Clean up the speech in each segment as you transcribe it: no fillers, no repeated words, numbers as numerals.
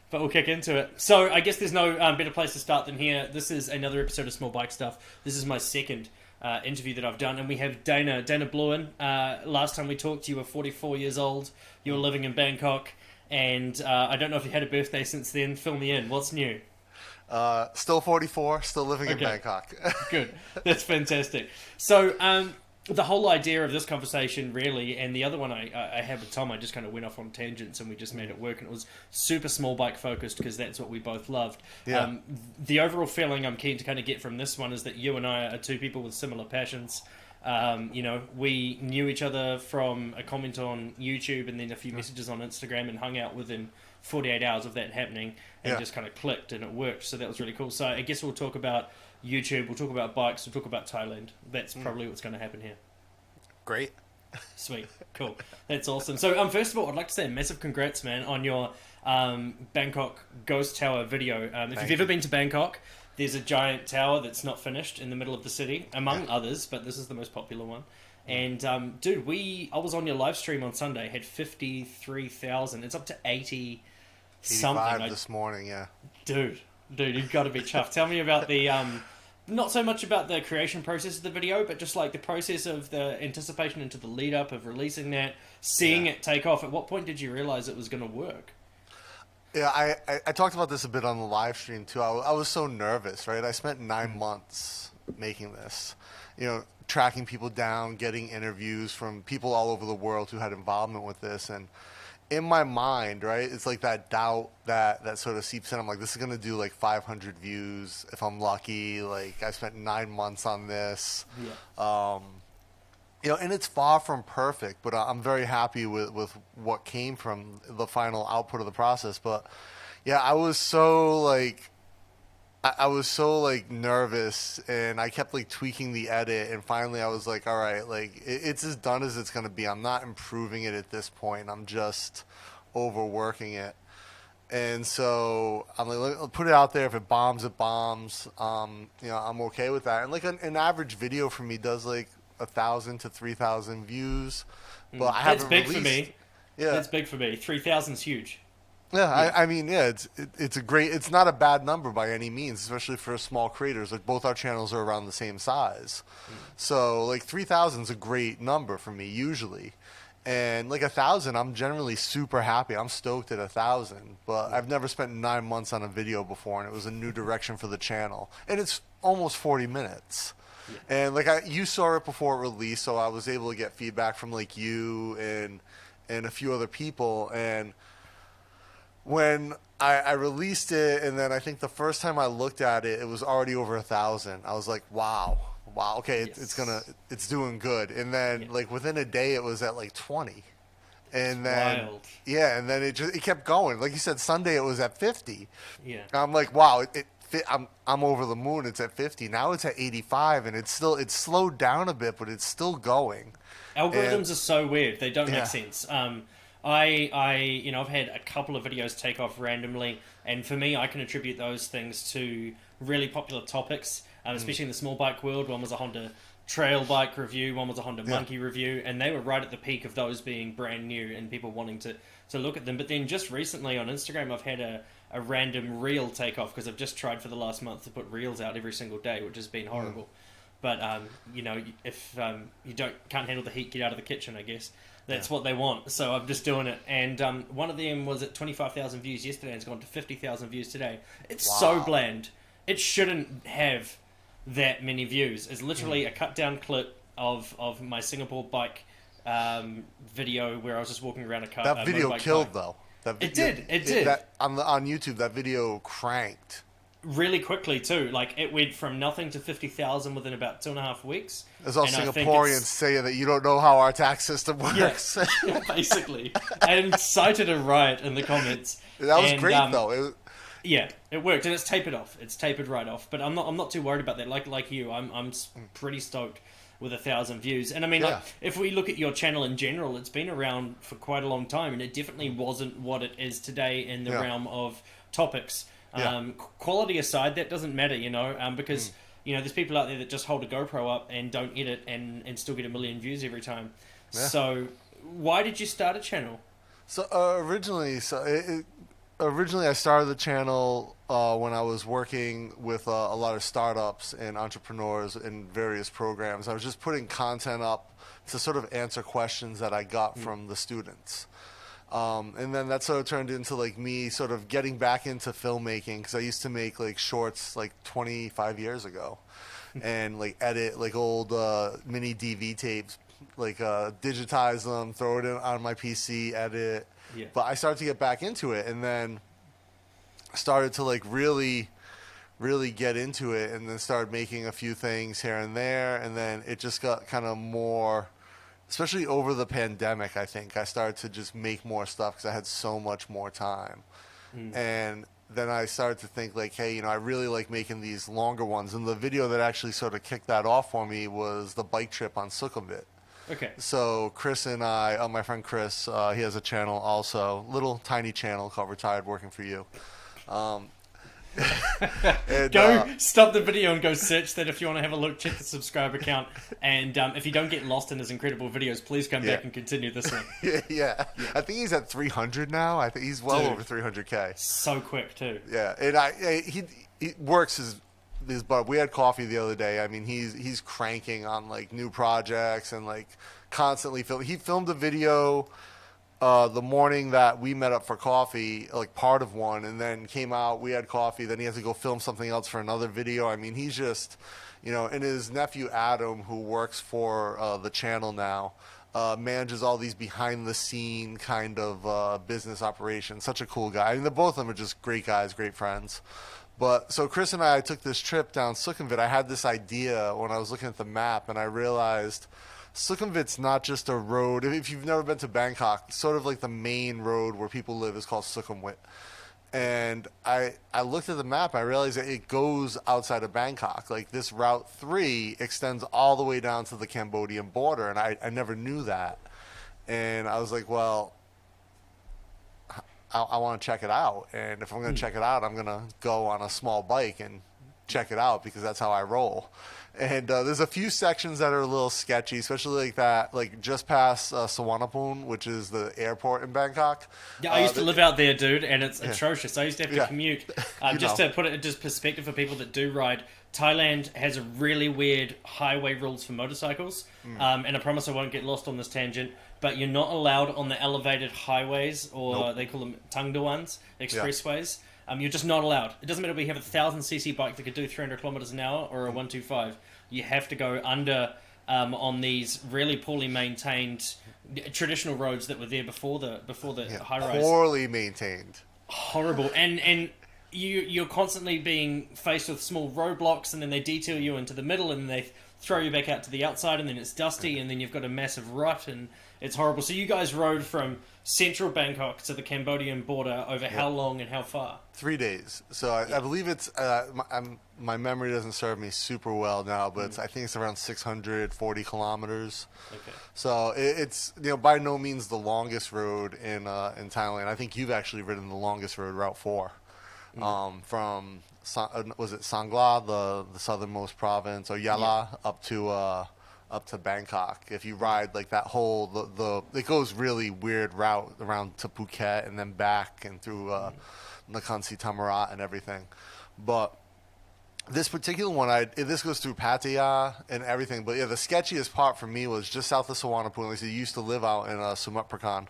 but we'll kick into it. So I guess there's no better place to start than here. This is another episode of Small Bike Stuff. This is my second interview that I've done, and we have Dana Bluen. Last time we talked, you were 44 years old. You were living in Bangkok, and I don't know if you had a birthday since then. Fill me in. What's new? Still 44, still living in Bangkok. Good. That's fantastic. So, the whole idea of this conversation, really, and the other one I had with Tom, I just kind of went off on tangents and we just made it work, and it was super small bike focused because that's what we both loved. Yeah. The overall feeling I'm keen to kind of get from this one is that you and I are two people with similar passions. We knew each other from a comment on YouTube and then a few messages on Instagram, and hung out within 48 hours of that happening, and just kind of clicked and it worked. So that was really cool. So I guess we'll talk about YouTube, we'll talk about bikes, we'll talk about Thailand. That's probably what's going to happen here. Great. Sweet. Cool. That's awesome. So first of all, I'd like to say a massive congrats, man, on your Bangkok Ghost Tower video. If you've ever been to Bangkok, there's a giant tower that's not finished in the middle of the city, among others, but this is the most popular one. And dude, I was on your live stream on Sunday, had 53,000. It's up to 80 something this morning. Yeah, dude, you've got to be chuffed. Tell me about the not so much about the creation process of the video, but just like the process of the anticipation into the lead up of releasing that, seeing it take off. At what point did you realize it was going to work? Yeah, I talked about this a bit on the live stream too. I was so nervous, right? I spent 9 months making this, tracking people down, getting interviews from people all over the world who had involvement with this. And in my mind, right, it's like that doubt that sort of seeps in. I'm like, this is going to do like 500 views if I'm lucky. Like, I spent 9 months on this. Yeah. And it's far from perfect, but I'm very happy with what came from the final output of the process. But yeah, I was so nervous, and I kept like tweaking the edit, and finally I was like, all right, like it's as done as it's going to be. I'm not improving it at this point. I'm just overworking it. And so I'm like, I'll put it out there. If it bombs, it bombs. I'm okay with that. And like an average video for me does like 1,000 to 3,000 views, but I haven't released. That's big for me. Yeah, that's big for me. 3,000's huge. Yeah, I mean, it's a great. It's not a bad number by any means, especially for small creators. Like, both our channels are around the same size, so like 3,000 is a great number for me usually, and like 1,000, I'm generally super happy. I'm stoked at 1,000, but I've never spent 9 months on a video before, and it was a new direction for the channel, and it's almost 40 minutes. And like you saw it before it released, so I was able to get feedback from like you and a few other people. And when I released it, and then I think the first time I looked at it, it was already over 1,000. I was like, wow, okay, it's doing good. And then like within a day, it was at like 20. And then wild. Yeah, and then it kept going. Like you said, Sunday it was at 50. Yeah, I'm like, wow, I'm over the moon. It's at 50. Now it's at 85, and it's slowed down a bit, but it's still going. Algorithms are so weird. They don't make sense. I've had a couple of videos take off randomly, and for me, I can attribute those things to really popular topics, especially in the small bike world. One was a Honda trail bike review, one was a Honda monkey review, and they were right at the peak of those being brand new and people wanting to look at them. But then just recently on Instagram, I've had a random reel take off because I've just tried for the last month to put reels out every single day, which has been horrible. But if you can't handle the heat, get out of the kitchen, I guess. That's what they want. So I'm just doing it. And one of them was at 25,000 views yesterday, and it's gone to 50,000 views today. It's so bland. It shouldn't have that many views. It's literally a cut down clip of my Singapore bike video where I was just walking around a car. That video killed though. It did. On YouTube, that video cranked really quickly too. Like, it went from nothing to 50,000 within about 2.5 weeks. There's all Singaporeans saying that you don't know how our tax system works. Yeah, basically. And cited a riot in the comments. That was great though. Yeah, it worked, and it's tapered off. It's tapered right off. But I'm not too worried about that. Like you, I'm pretty stoked with 1,000 views. And I mean, like, if we look at your channel in general, it's been around for quite a long time, and it definitely wasn't what it is today in the realm of topics. Quality aside, that doesn't matter, because there's people out there that just hold a GoPro up and don't edit and still get 1 million views every time. So why did you start a channel? So originally, originally I started the channel when I was working with a lot of startups and entrepreneurs in various programs. I was just putting content up to sort of answer questions that I got from the students. And then that sort of turned into like me sort of getting back into filmmaking, because I used to make like shorts like 25 years ago and like edit like old mini DV tapes, like digitize them, throw it in on my PC, edit. Yeah. But I started to get back into it, and then started to like really get into it, and then started making a few things here and there, and then it just got kind of more, especially over the pandemic, I think I started to just make more stuff because I had so much more time. And then I started to think like, hey, you know, I really like making these longer ones, and the video that actually sort of kicked that off for me was the bike trip on Sukhumvit. Okay. So Chris and I, my friend Chris, he has a channel also, little tiny channel called Retired Working for You. And, stop the video and go search that if you want to have a look. Check the subscriber count, and if you don't get lost in his incredible videos, please come back and continue this one. yeah. I think he's at 300 now. I think he's well over 300K. So quick too. Yeah, and he works his butt. We had coffee the other day. I mean, he's cranking on like new projects and like constantly filming. He filmed a video the morning that we met up for coffee, like part of one, and then came out, we had coffee, then he has to go film something else for another video. I mean, he's just, you know, and his nephew Adam, who works for the channel now, manages all these behind the scene kind of business operations. Such a cool guy. I mean, both of them are just great guys, great friends. But so Chris and I took this trip down Sukhumvit. I had this idea when I was looking at the map, and I realized Sukhumvit's not just a road. If you've never been to Bangkok, sort of like the main road where people live is called Sukhumvit. And I looked at the map, I realized that it goes outside of Bangkok. Like this Route 3 extends all the way down to the Cambodian border, and I never knew that. And I was like, well, I want to check it out. And if I'm going to check it out, I'm going to go on a small bike and check it out, because that's how I roll. And there's a few sections that are a little sketchy, especially like that, like just past Suvarnabhumi, which is the airport in Bangkok. Yeah, I used to live out there, dude, and it's atrocious. I used to have to commute. Just to put it into perspective for people that do ride, Thailand has a really weird highway rules for motorcycles. And I promise I won't get lost on this tangent, but you're not allowed on the elevated highways, or they call them tangdawans, expressways. You're just not allowed. It doesn't matter if you have a 1,000cc bike that could do 300 kilometers an hour or a 125. You have to go under on these really poorly maintained traditional roads that were there before the high rise. Poorly maintained. Horrible. And you're constantly being faced with small roadblocks, and then they detail you into the middle, and they throw you back out to the outside, and then it's dusty, and then you've got a massive rut, and it's horrible. So you guys rode from central Bangkok to the Cambodian border over how long and how far? 3 days. So I believe it's, my memory doesn't serve me super well now, but I think it's around 640 kilometers. Okay. So it's, you know, by no means the longest road in Thailand. I think you've actually ridden the longest road, Route 4. From was it Sangla, the southernmost province, or Yala, up to Bangkok. If you ride like that whole it goes really weird route around to Phuket and then back and through Nakhon Si Thammarat and everything. But this particular one, this goes through Pattaya and everything. But yeah, the sketchiest part for me was just south of Suvarnabhumi. Like I used to live out in Sumat Prakan.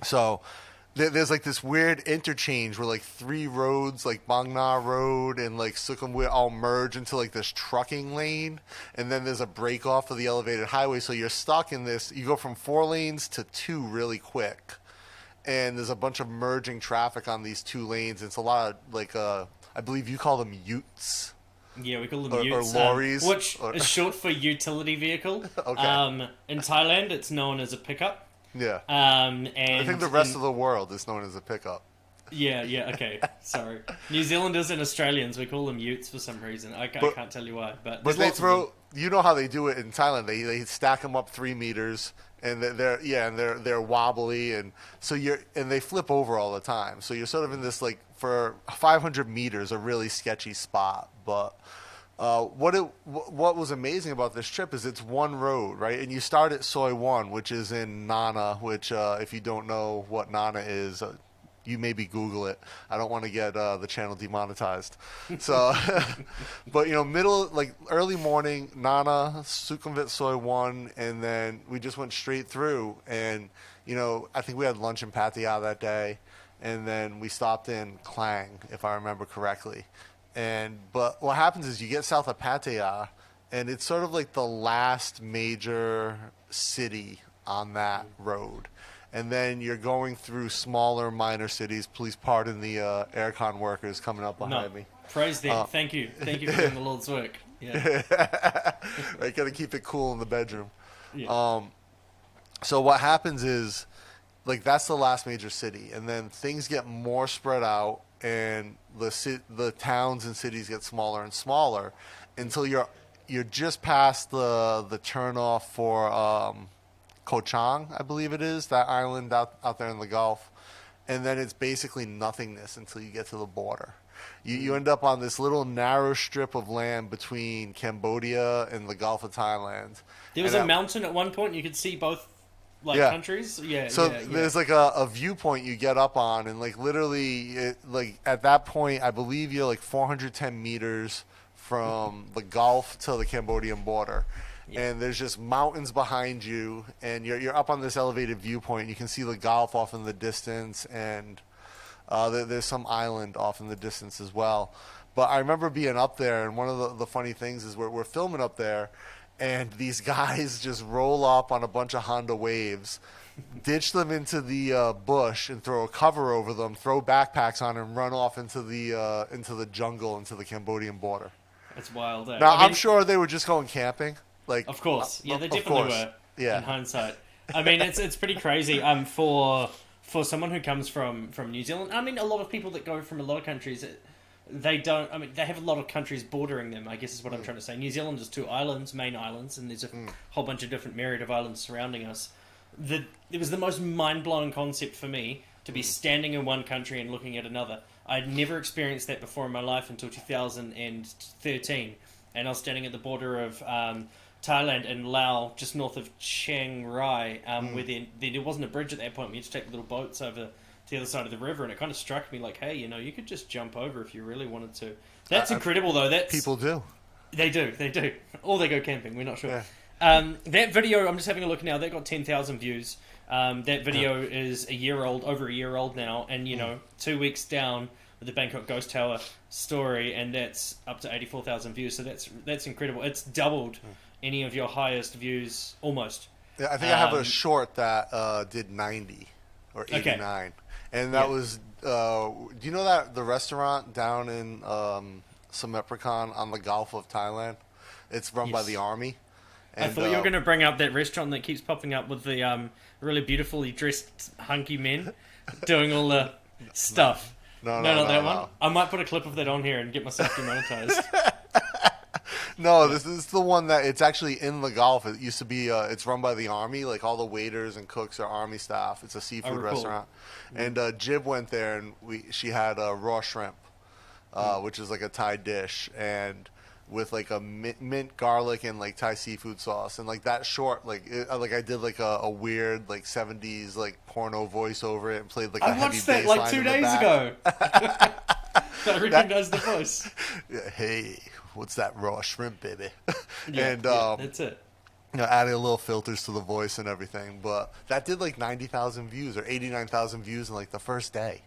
So there's like this weird interchange where like three roads, like Bangna Road and like Sukhumvit, all merge into like this trucking lane, and then there's a break off of the elevated highway, so you're stuck in this. You go from 4 lanes to 2 really quick, and there's a bunch of merging traffic on these 2 lanes. It's a lot of like I believe you call them utes. Yeah, we call them utes. Or lorries. Which is short for utility vehicle. Okay. In Thailand, it's known as a pickup. Yeah. And I think the rest of the world is known as a pickup. Yeah, okay. Sorry. New Zealanders and Australians, we call them utes for some reason. I can't tell you why. But they throw, you know how they do it in Thailand. They stack them up 3 meters, and they're wobbly, and so they flip over all the time. So you're sort of in this, like, for 500 meters, a really sketchy spot. But what was amazing about this trip is it's one road, right? And you start at Soi 1, which is in Nana, which if you don't know what Nana is, you maybe Google it. I don't want to get the channel demonetized. So, but early morning, Nana, Sukhumvit Soy 1, and then we just went straight through. And I think we had lunch in Pattaya that day, and then we stopped in Klang, if I remember correctly. But what happens is you get south of Pattaya, and it's sort of like the last major city on that road. And then you're going through smaller, minor cities. Please pardon the aircon workers coming up behind me. Praise them. Thank you for doing the Lord's work. Yeah. Right, got to keep it cool in the bedroom. Yeah. So what happens is, that's the last major city, and then things get more spread out, and the towns and cities get smaller and smaller, until you're just past the turnoff for Koh Chang, I believe it is, that island out there in the Gulf. And then it's basically nothingness until you get to the border. You end up on this little narrow strip of land between Cambodia and the Gulf of Thailand. There was a mountain at one point. You could see both countries. Yeah. So there's a viewpoint you get up on, and literally, at that point, I believe you're 410 meters from the Gulf to the Cambodian border. Yeah. And there's just mountains behind you, and you're up on this elevated viewpoint. You can see the Gulf off in the distance, and there's some island off in the distance as well. But I remember being up there, and one of the funny things is we're filming up there, and these guys just roll up on a bunch of Honda Waves, ditch them into the bush, and throw a cover over them, throw backpacks on, and run off into the jungle, into the Cambodian border. It's wild. Now, I'm sure they were just going camping. Of course, yeah, they definitely were. Yeah. In hindsight, I mean, it's pretty crazy. For someone who comes from New Zealand, I mean, a lot of people that go from a lot of countries, they don't. I mean, they have a lot of countries bordering them, I guess is what I'm trying to say. New Zealand is 2 islands, main islands, and there's a whole bunch of different myriad of islands surrounding us. It was the most mind blowing concept for me to be standing in one country and looking at another. I'd never experienced that before in my life until 2013, and I was standing at the border of Thailand and Laos, just north of Chiang Rai, where there wasn't a bridge at that point. We had to take little boats over to the other side of the river, and it kind of struck me like, hey, you could just jump over if you really wanted to. That's incredible, though. People do. They do. Or they go camping. We're not sure. Yeah. That video, I'm just having a look now. That got 10,000 views. That video is over a year old now, and 2 weeks down with the Bangkok Ghost Tower story, and that's up to 84,000 views. So that's incredible. It's doubled any of your highest views almost. Yeah, I think I have a short that did 90 or 89, okay. And that was. Do you know that the restaurant down in Sameprakan on the Gulf of Thailand? It's run by the army. And, I thought you were going to bring up that restaurant that keeps popping up with the really beautifully dressed hunky men doing all the stuff. No, not that one. I might put a clip of that on here and get myself demonetized. No, this is the one that it's actually in the Gulf. It used to be. It's run by the army. All the waiters and cooks are army staff. It's a seafood restaurant. And Jib went there, and she had raw shrimp, which is a Thai dish, and with a mint garlic and Thai seafood sauce, and that short I did a weird 70s porno voice over it and played a heavy bass line. I watched that 2 days ago. I recognized the voice. Yeah, hey, what's that raw shrimp, baby? Yeah, and that's it. Adding a little filters to the voice and everything, but that did 90,000 views or 89,000 views in the first day.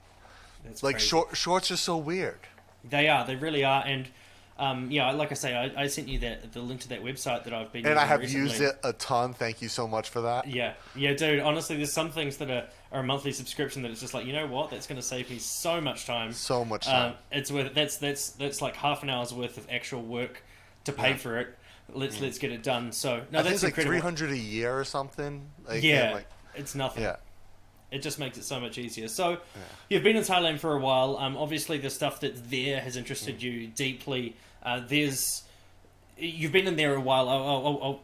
That's crazy. Shorts are so weird. They are. They really are. And like I say, I sent you the link to that website that I've been using and I have recently. used it a ton. Thank you so much for that. Yeah, dude. Honestly, there's some things that are a monthly subscription that it's just you know what? That's going to save me so much time. So much time. It's worth. That's half an hour's worth of actual work to pay for it. Let's get it done. So no, that's think it's incredible. $300 a year or something. It's nothing. Yeah. It just makes it so much easier. So, you've been in Thailand for a while. Obviously, the stuff that's there has interested you deeply. You've been in there a while.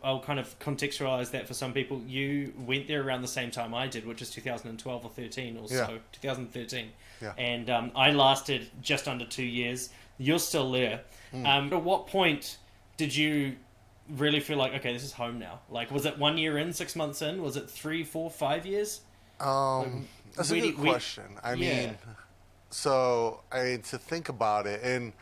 I'll kind of contextualize that for some people. You went there around the same time I did, which is 2012 or 13 or so. 2013. Yeah. And I lasted just under 2 years. You're still there. At what point did you really feel okay, this is home now? Was it 1 year in, 6 months in? Was it 3, 4, 5 years? That's a good question. I mean, to think about it, and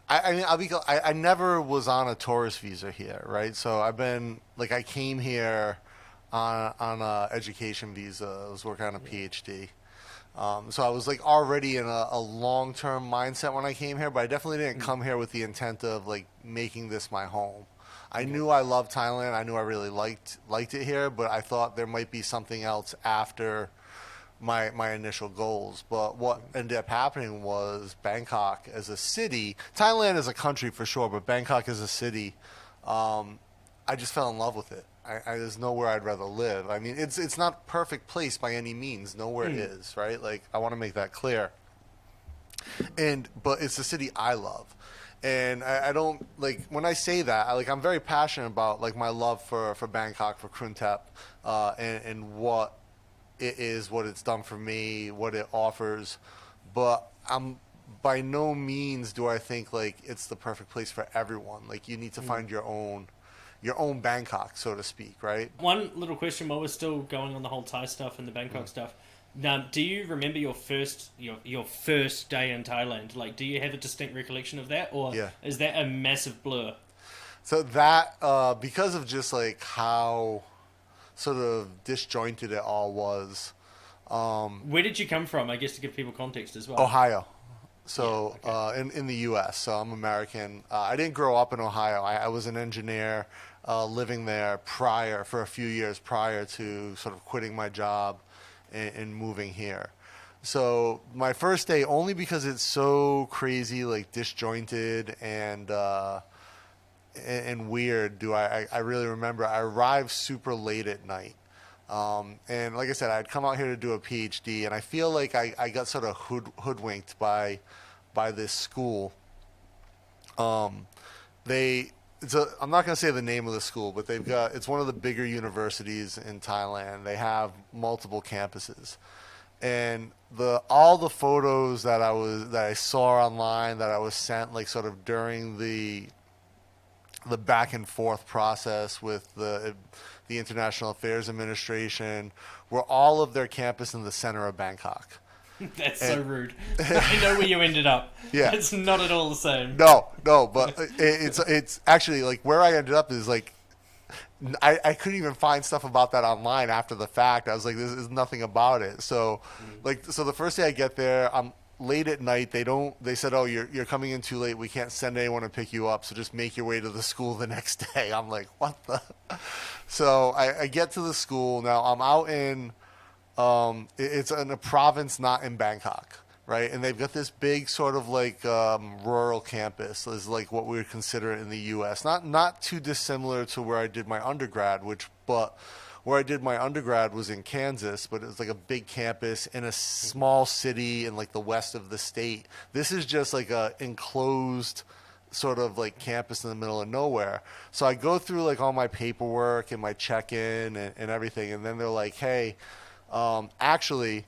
I never was on a tourist visa here, right? So I came here on a education visa. I was working on a PhD. So I was like already in a long-term mindset when I came here, but I definitely didn't come here with the intent of like making this my home. I knew I loved Thailand. I knew I really liked it here, but I thought there might be something else after my initial goals. But what ended up happening was Bangkok as a city, Thailand as a country for sure, but Bangkok as a city, I just fell in love with it. There's nowhere I'd rather live. I mean, it's not a perfect place by any means. Nowhere is, right? Like, I want to make that clear. But it's a city I love. And I don't, like, when I say that, I'm very passionate about, like, my love for Bangkok, for Krung Thep, and what it is, what it's done for me, what it offers. But by no means do I think, like, it's the perfect place for everyone. Like, you need to find your own Bangkok, so to speak, right? One little question while we're still going on the whole Thai stuff and the Bangkok stuff. Now, do you remember your first day in Thailand? Like, do you have a distinct recollection of that, or is that a massive blur? So that, because of just like how sort of disjointed it all was. Where did you come from? I guess to give people context as well. Ohio. So in the U.S. So I'm American. I didn't grow up in Ohio. I was an engineer living there for a few years prior to sort of quitting my job and moving here. So my first day, only because it's so crazy, like disjointed and weird, I really remember. I arrived super late at night. And like I said, I'd come out here to do a PhD, and I feel like I got sort of hoodwinked by this school. I'm not going to say the name of the school, but it's one of the bigger universities in Thailand. They have multiple campuses, and all the photos that I saw online, that I was sent, like sort of during the back and forth process with the International Affairs Administration, were all of their campus in the center of Bangkok. That's so rude. I know where you ended up. Yeah. It's not at all the same. No, but it's actually like where I ended up is like I couldn't even find stuff about that online after the fact. I was like, there's nothing about it. So so the first day I get there, I'm late at night. They said, oh, you're coming in too late. We can't send anyone to pick you up. So just make your way to the school the next day. I'm like, what the? So I get to the school. Now I'm out in, it's in a province, not in Bangkok, right? And they've got this big sort of like rural campus, is like what we would consider in the U.S. Not too dissimilar to where I did my undergrad, where I did my undergrad was in Kansas, but it was like a big campus in a small city in like the west of the state. This is just like a enclosed sort of like campus in the middle of nowhere. So I go through like all my paperwork and my check-in and everything, and then they're like, hey, actually,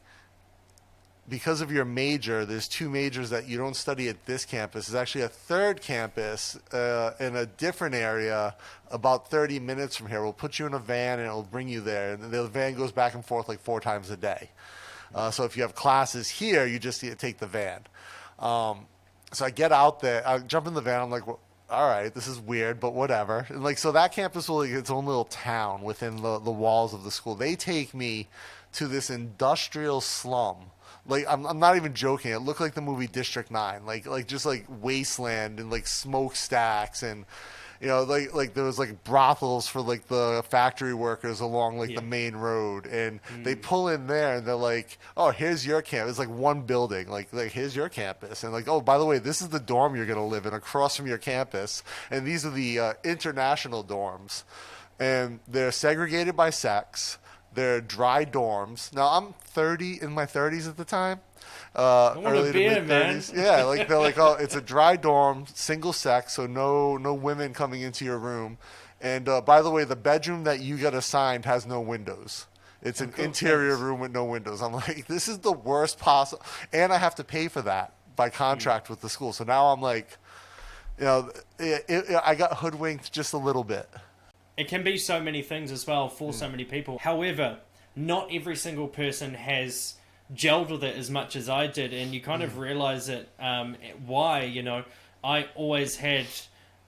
because of your major, there's two majors that you don't study at this campus. There's actually a third campus in a different area about 30 minutes from here. We'll put you in a van and it'll bring you there. And the van goes back and forth like 4 times a day. So if you have classes here, you just need to take the van. So I get out there, I jump in the van. I'm like, well, all right, this is weird, but whatever. And like, so that campus will like its own little town within the walls of the school. They take me to this industrial slum. Like, I'm not even joking. It looked like the movie District 9, like just like wasteland and like smokestacks, and like there was like brothels for like the factory workers along like the main road, and they pull in there and they're like, oh, here's your campus. It's like one building, like here's your campus, and like, oh, by the way, this is the dorm you're gonna live in across from your campus, and these are the international dorms, and they're segregated by sex. They're dry dorms. Now I'm in my 30s at the time. Early to mid 30s. Yeah, like they're like, oh, it's a dry dorm, single sex, so no women coming into your room. And by the way, the bedroom that you got assigned has no windows. It's an interior room with no windows. I'm like, this is the worst possible, and I have to pay for that by contract with the school. So now I'm like, I got hoodwinked just a little bit. It can be so many things as well for so many people. However, not every single person has gelled with it as much as I did, and you kind of realize it, why, I always had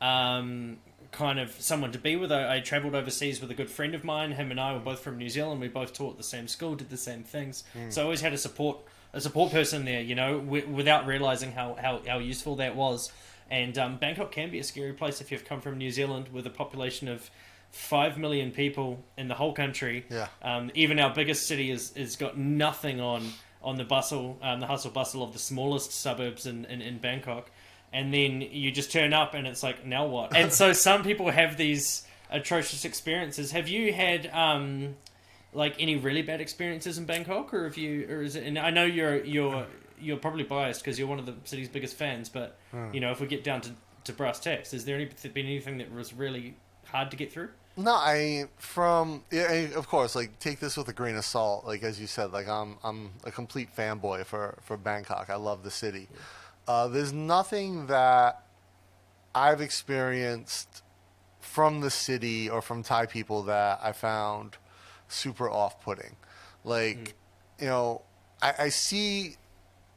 kind of someone to be with. I travelled overseas with a good friend of mine. Him and I were both from New Zealand. We both taught at the same school, did the same things. So I always had a support person there, without realising how useful that was. And Bangkok can be a scary place if you've come from New Zealand with a population of 5 million people in the whole country. Yeah. Even our biggest city is got nothing on the bustle, the hustle bustle of the smallest suburbs in Bangkok. And then you just turn up and it's like, now what? And so some people have these atrocious experiences. Have you had like any really bad experiences in Bangkok, or is it? And I know you're probably biased because you're one of the city's biggest fans, but if we get down to brass tacks, has there been anything that was really hard to get through? No, of course, like, take this with a grain of salt. Like, as you said, like, I'm a complete fanboy for Bangkok. I love the city. There's nothing that I've experienced from the city or from Thai people that I found super off-putting. Like, I see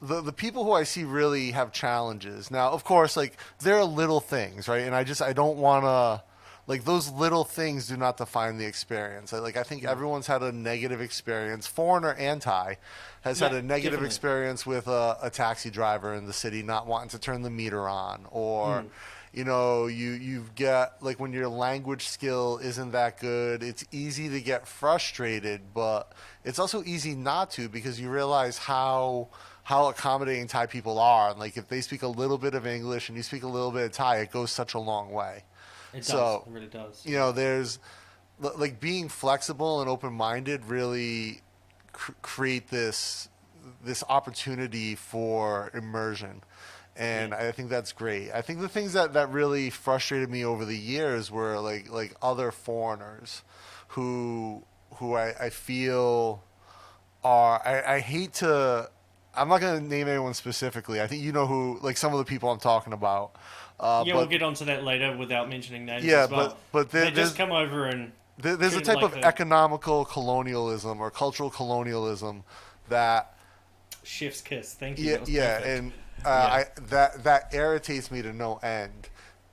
the people who I see really have challenges. Now, of course, like, there are little things, right? And I don't want to, like, those little things do not define the experience. I think everyone's had a negative experience, foreigner and Thai, has had a negative definitely. experience with a taxi driver in the city not wanting to turn the meter on, or you get, like, when your language skill isn't that good, it's easy to get frustrated, but it's also easy not to, because you realize how accommodating Thai people are, and, like, if they speak a little bit of English and you speak a little bit of Thai, it goes such a long way. It does. So, It really does. There's, like, being flexible and open-minded really create this opportunity for immersion. And I think that's great. I think the things that really frustrated me over the years were like other foreigners who I feel are, I hate to, I'm not going to name anyone specifically. I think you know who, like, some of the people I'm talking about. We'll get onto that later without mentioning names. Yeah, as well. but they just come over and there's a type of economical colonialism or cultural colonialism that chef's kiss. Thank you. And that irritates me to no end,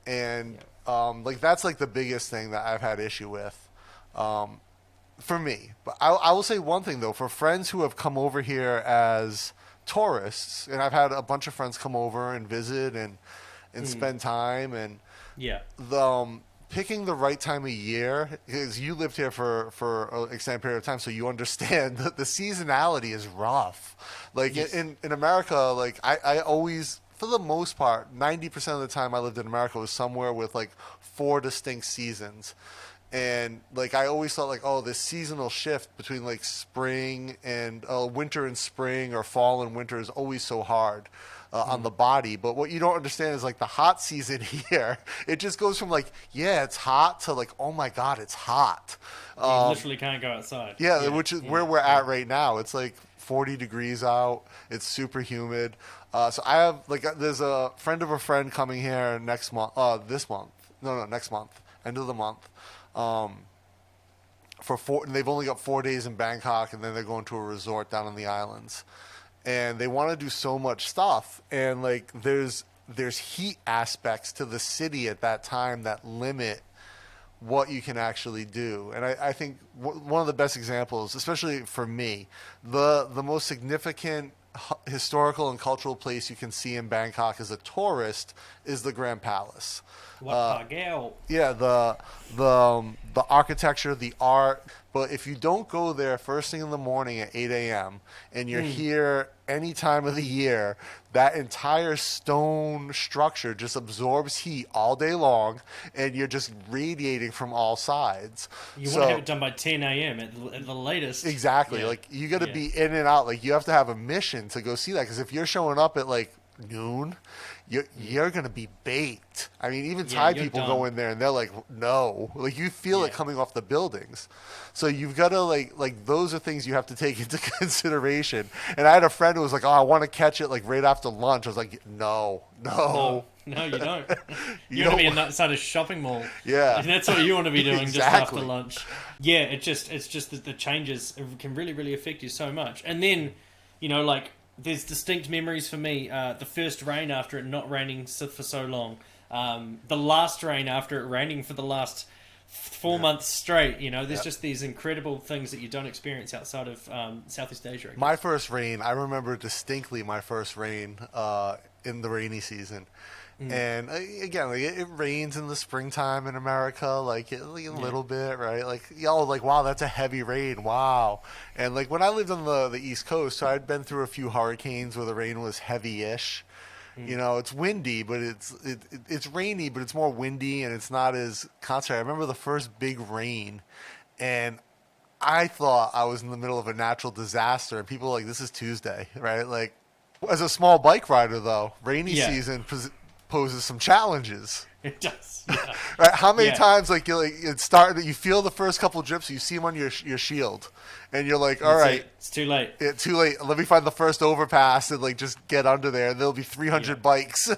and like, that's, like, the biggest thing that I've had issue with, for me. But I will say one thing though, for friends who have come over here as tourists, and I've had a bunch of friends come over and visit and spend time, and picking the right time of year, because you lived here for an extended period of time, so you understand that the seasonality is rough. Like, in America, like, I always, for the most part, 90% of the time I lived in America was somewhere with, like, 4 distinct seasons. And, like, I always thought, like, this seasonal shift between, like, spring and winter and spring, or fall and winter, is always so hard on the body. But what you don't understand is, like, the hot season here, it just goes from, like, yeah, it's hot, to, like, oh my God, it's hot. You literally can't go outside. Yeah, which is where we're at right now. It's like 40 degrees out. It's super humid. So I have, like, there's a friend of a friend coming here next month. Next month, end of the month. And they've only got 4 days in Bangkok, and then they're going to a resort down on the islands, and they want to do so much stuff, and, like, there's heat aspects to the city at that time that limit what you can actually do. And I think one of the best examples, especially for me, the most significant historical and cultural place you can see in Bangkok as a tourist is the Grand Palace. Yeah, the architecture, the art. But if you don't go there first thing in the morning at 8 a.m. and you're here any time of the year, that entire stone structure just absorbs heat all day long, and you're just radiating from all sides. You want to have it done by 10 a.m. at the latest. Exactly. Yeah. Like, you got to be in and out. Like, you have to have a mission to go see that, because if you're showing up at, like, noon, you're gonna be baked. I mean, even Thai people go in there and they're like, no, like you feel it coming off the buildings. So you've got to like those are things you have to take into consideration. And I had a friend who was like, oh, I want to catch it like right after lunch. I was like, no. No, you don't. You want to be inside a shopping mall. Yeah. And that's what you want to be doing Exactly. just after lunch. Yeah, it's just that the changes can really, really affect you so much. And then, like, there's distinct memories for me. The first rain after it not raining for so long. The last rain after it raining for the last 4 months straight. There's just these incredible things that you don't experience outside of Southeast Asia. My first rain, I remember distinctly my first rain in the rainy season. And again, like it rains in the springtime in America, like a little bit, right? Like, wow, that's a heavy rain, wow. And like when I lived on the East Coast, so I'd been through a few hurricanes where the rain was heavy-ish. It's windy, but it's rainy, but it's more windy and it's not as constant. I remember the first big rain, and I thought I was in the middle of a natural disaster, and people were like, this is Tuesday, right? Like, as a small bike rider, though, rainy season poses some challenges. It does. Yeah. Right? How many times you feel the first couple drips, you see them on your shield, and you're like, all right, it's too late. Too late. Let me find the first overpass and like just get under there. There'll be 300 bikes.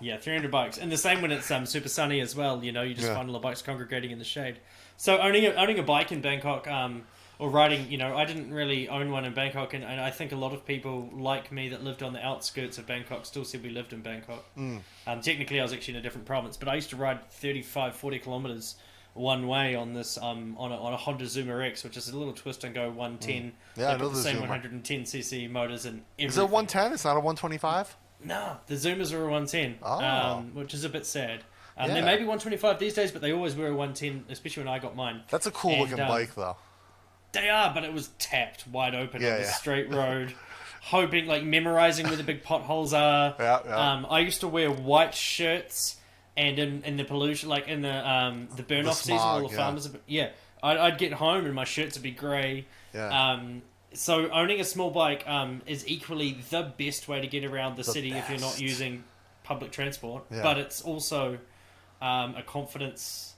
300 bikes, and the same when it's super sunny as well. You just find all the bikes congregating in the shade. So owning a bike in Bangkok, or riding, I didn't really own one in Bangkok, and I think a lot of people like me that lived on the outskirts of Bangkok still said we lived in Bangkok. Technically, I was actually in a different province, but I used to ride 35, 40 kilometers one way on this on a Honda Zuma X, which is a little twist and go 110. I know the same 110cc motors and everything. Is it 110? It's not a 125? No, the Zumas are a 110, which is a bit sad. They may be 125 these days, but they always were a 110, especially when I got mine. That's a cool looking bike, though. They are, but it was tapped wide open on the straight road, hoping, memorizing where the big potholes are. I used to wear white shirts, and in the pollution, like in the burn off season, all the farmers. I'd get home and my shirts would be grey. So owning a small bike is equally the best way to get around the city if you're not using public transport. But it's also a confidence.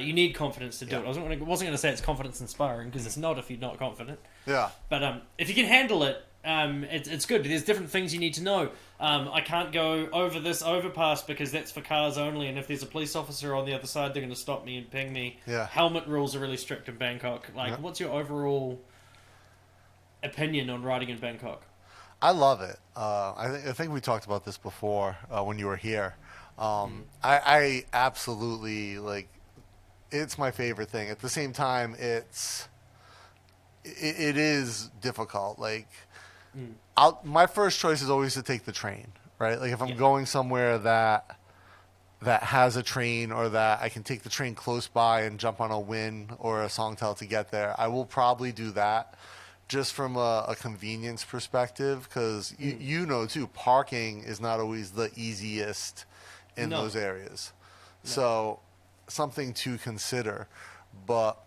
You need confidence to do it. I wasn't going to say it's confidence inspiring, because it's not if you're not confident. But if you can handle it, it's good. There's different things you need to know. I can't go over this overpass because that's for cars only, and if there's a police officer on the other side, they're going to stop me and ping me. Helmet rules are really strict in Bangkok. What's your overall opinion on riding in Bangkok? I love it. I think we talked about this before when you were here. I absolutely it's my favorite thing. At the same time, it is difficult. My first choice is always to take the train, right? Like if I'm going somewhere that has a train, or that I can take the train close by and jump on a Win or a Songtel to get there, I will probably do that, just from a convenience perspective, because you know too, parking is not always the easiest in those areas. So something to consider, but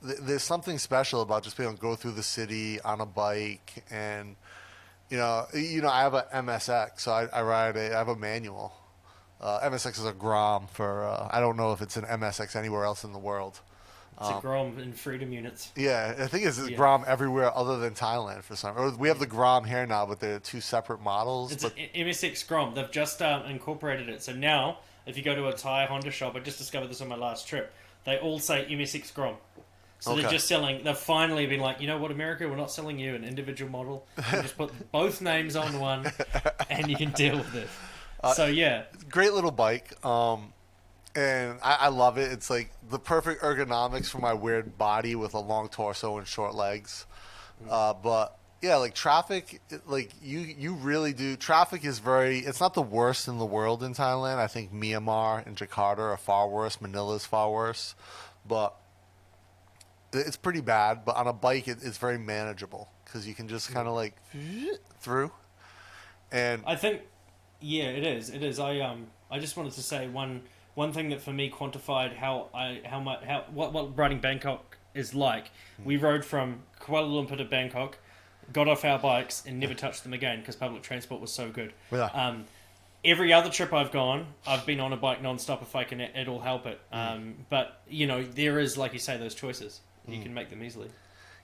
there's something special about just being able to go through the city on a bike. And I have a MSX, so I have a manual. MSX is a Grom for I don't know if it's an MSX anywhere else in the world. It's a Grom in Freedom units. Yeah, I think it's a Grom everywhere other than Thailand for some. Or we have the Grom here now, but they're two separate models. It's an MSX Grom. They've just incorporated it. So now, if you go to a Thai Honda shop, I just discovered this on my last trip, they all say MSX Grom. So they're just selling, they've finally been like, you know what, America, we're not selling you an individual model. We just put both names on one, and you can deal with it. Great little bike. And I love it. It's like the perfect ergonomics for my weird body with a long torso and short legs. But yeah, traffic, you really do. Traffic is it's not the worst in the world in Thailand. I think Myanmar and Jakarta are far worse. Manila's far worse. But it's pretty bad. But on a bike, it's very manageable, because you can just kind of through. And I think, it is. It is. I just wanted to say one thing that for me quantified what riding Bangkok is like. We rode from Kuala Lumpur to Bangkok. got off our bikes, and never touched them again because public transport was so good. Yeah. Every other trip I've gone, I've been on a bike non-stop if I can at all help it. But, you know, there is, like you say, those choices. You can make them easily.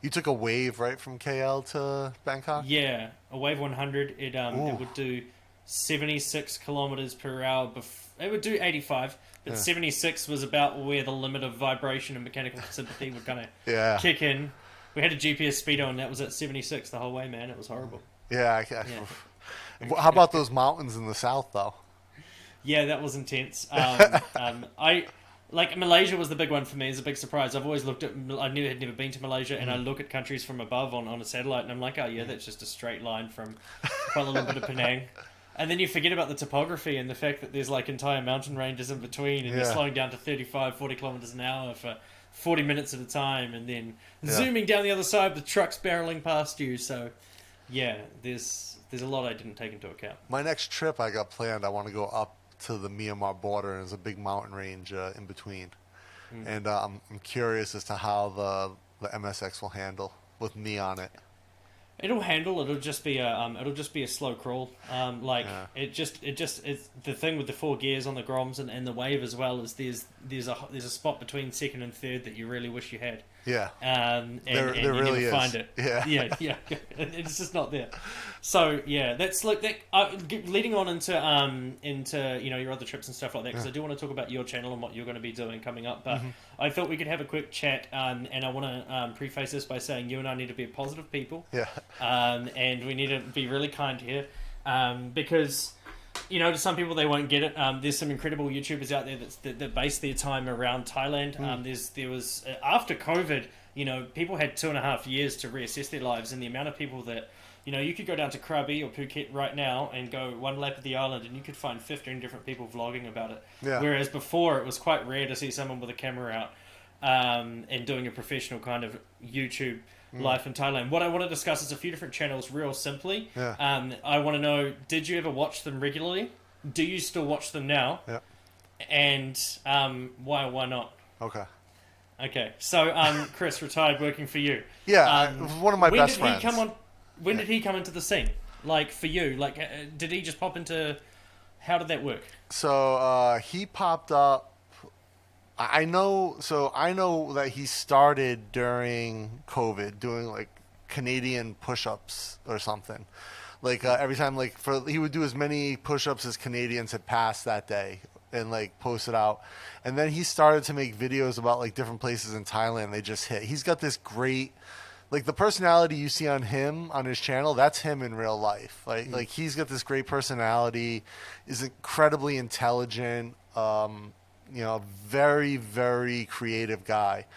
You took a Wave, right, from KL to Bangkok? Yeah, a Wave 100. It would do 76 kilometers per hour. It would do 85, but 76 was about where the limit of vibration and mechanical sympathy would kind of kick in. We had a GPS speedo, and that was at 76 the whole way, man. It was horrible. Yeah. How about those mountains in the south, though? Yeah, that was intense. Like Malaysia was the big one for me. It's a big surprise. I've always looked at. I had never been to Malaysia, and I look at countries from above on a satellite, and I'm like, oh yeah, that's just a straight line from Kuala Lumpur to Penang. And then you forget about the topography and the fact that there's like entire mountain ranges in between, and you're slowing down to 35, 40 kilometers an hour for 40 minutes at a time, and then zooming down the other side with trucks barreling past you. So, yeah, there's a lot I didn't take into account. My next trip I got planned, I want to go up to the Myanmar border, and there's a big mountain range in between. And I'm curious as to how the MSX will handle with me on it. It'll handle. It'll just be a slow crawl. It's the thing with the 4 gears on the Groms and the Wave as well is there's a spot between second and third that you really wish you had. Yeah. And there you really never is. find it. Yeah. It's just not there. So yeah, that's like that. Leading on into you know your other trips and stuff like that, because I do want to talk about your channel and what you're going to be doing coming up. But I thought we could have a quick chat, and I want to preface this by saying you and I need to be positive people. Yeah. And we need to be really kind here, because. You know, to some people they won't get it. There's some incredible YouTubers out there that base their time around Thailand. There was after COVID, you know, people had 2.5 years to reassess their lives, and the amount of people that, you know, you could go down to Krabi or Phuket right now and go one lap of the island, and you could find 15 different people vlogging about it. Yeah. Whereas before, it was quite rare to see someone with a camera out and doing a professional kind of YouTube life in Thailand. What I want to discuss is a few different channels real simply. Yeah. I want to know, did you ever watch them regularly? Do you still watch them now? Yeah. And why not? Okay. So Chris, retired working for you. Yeah, one of my best friends. When did he come into the scene? Like for you, like did he just pop into? How did that work? So he popped up. I know that he started during COVID doing like Canadian push-ups or something. Like every time, like he would do as many push-ups as Canadians had passed that day and like post it out. And then he started to make videos about like different places in Thailand they just hit. He's got this great, like the personality you see on him on his channel, that's him in real life. Like he's got this great personality, is incredibly intelligent. You know, very, very creative guy.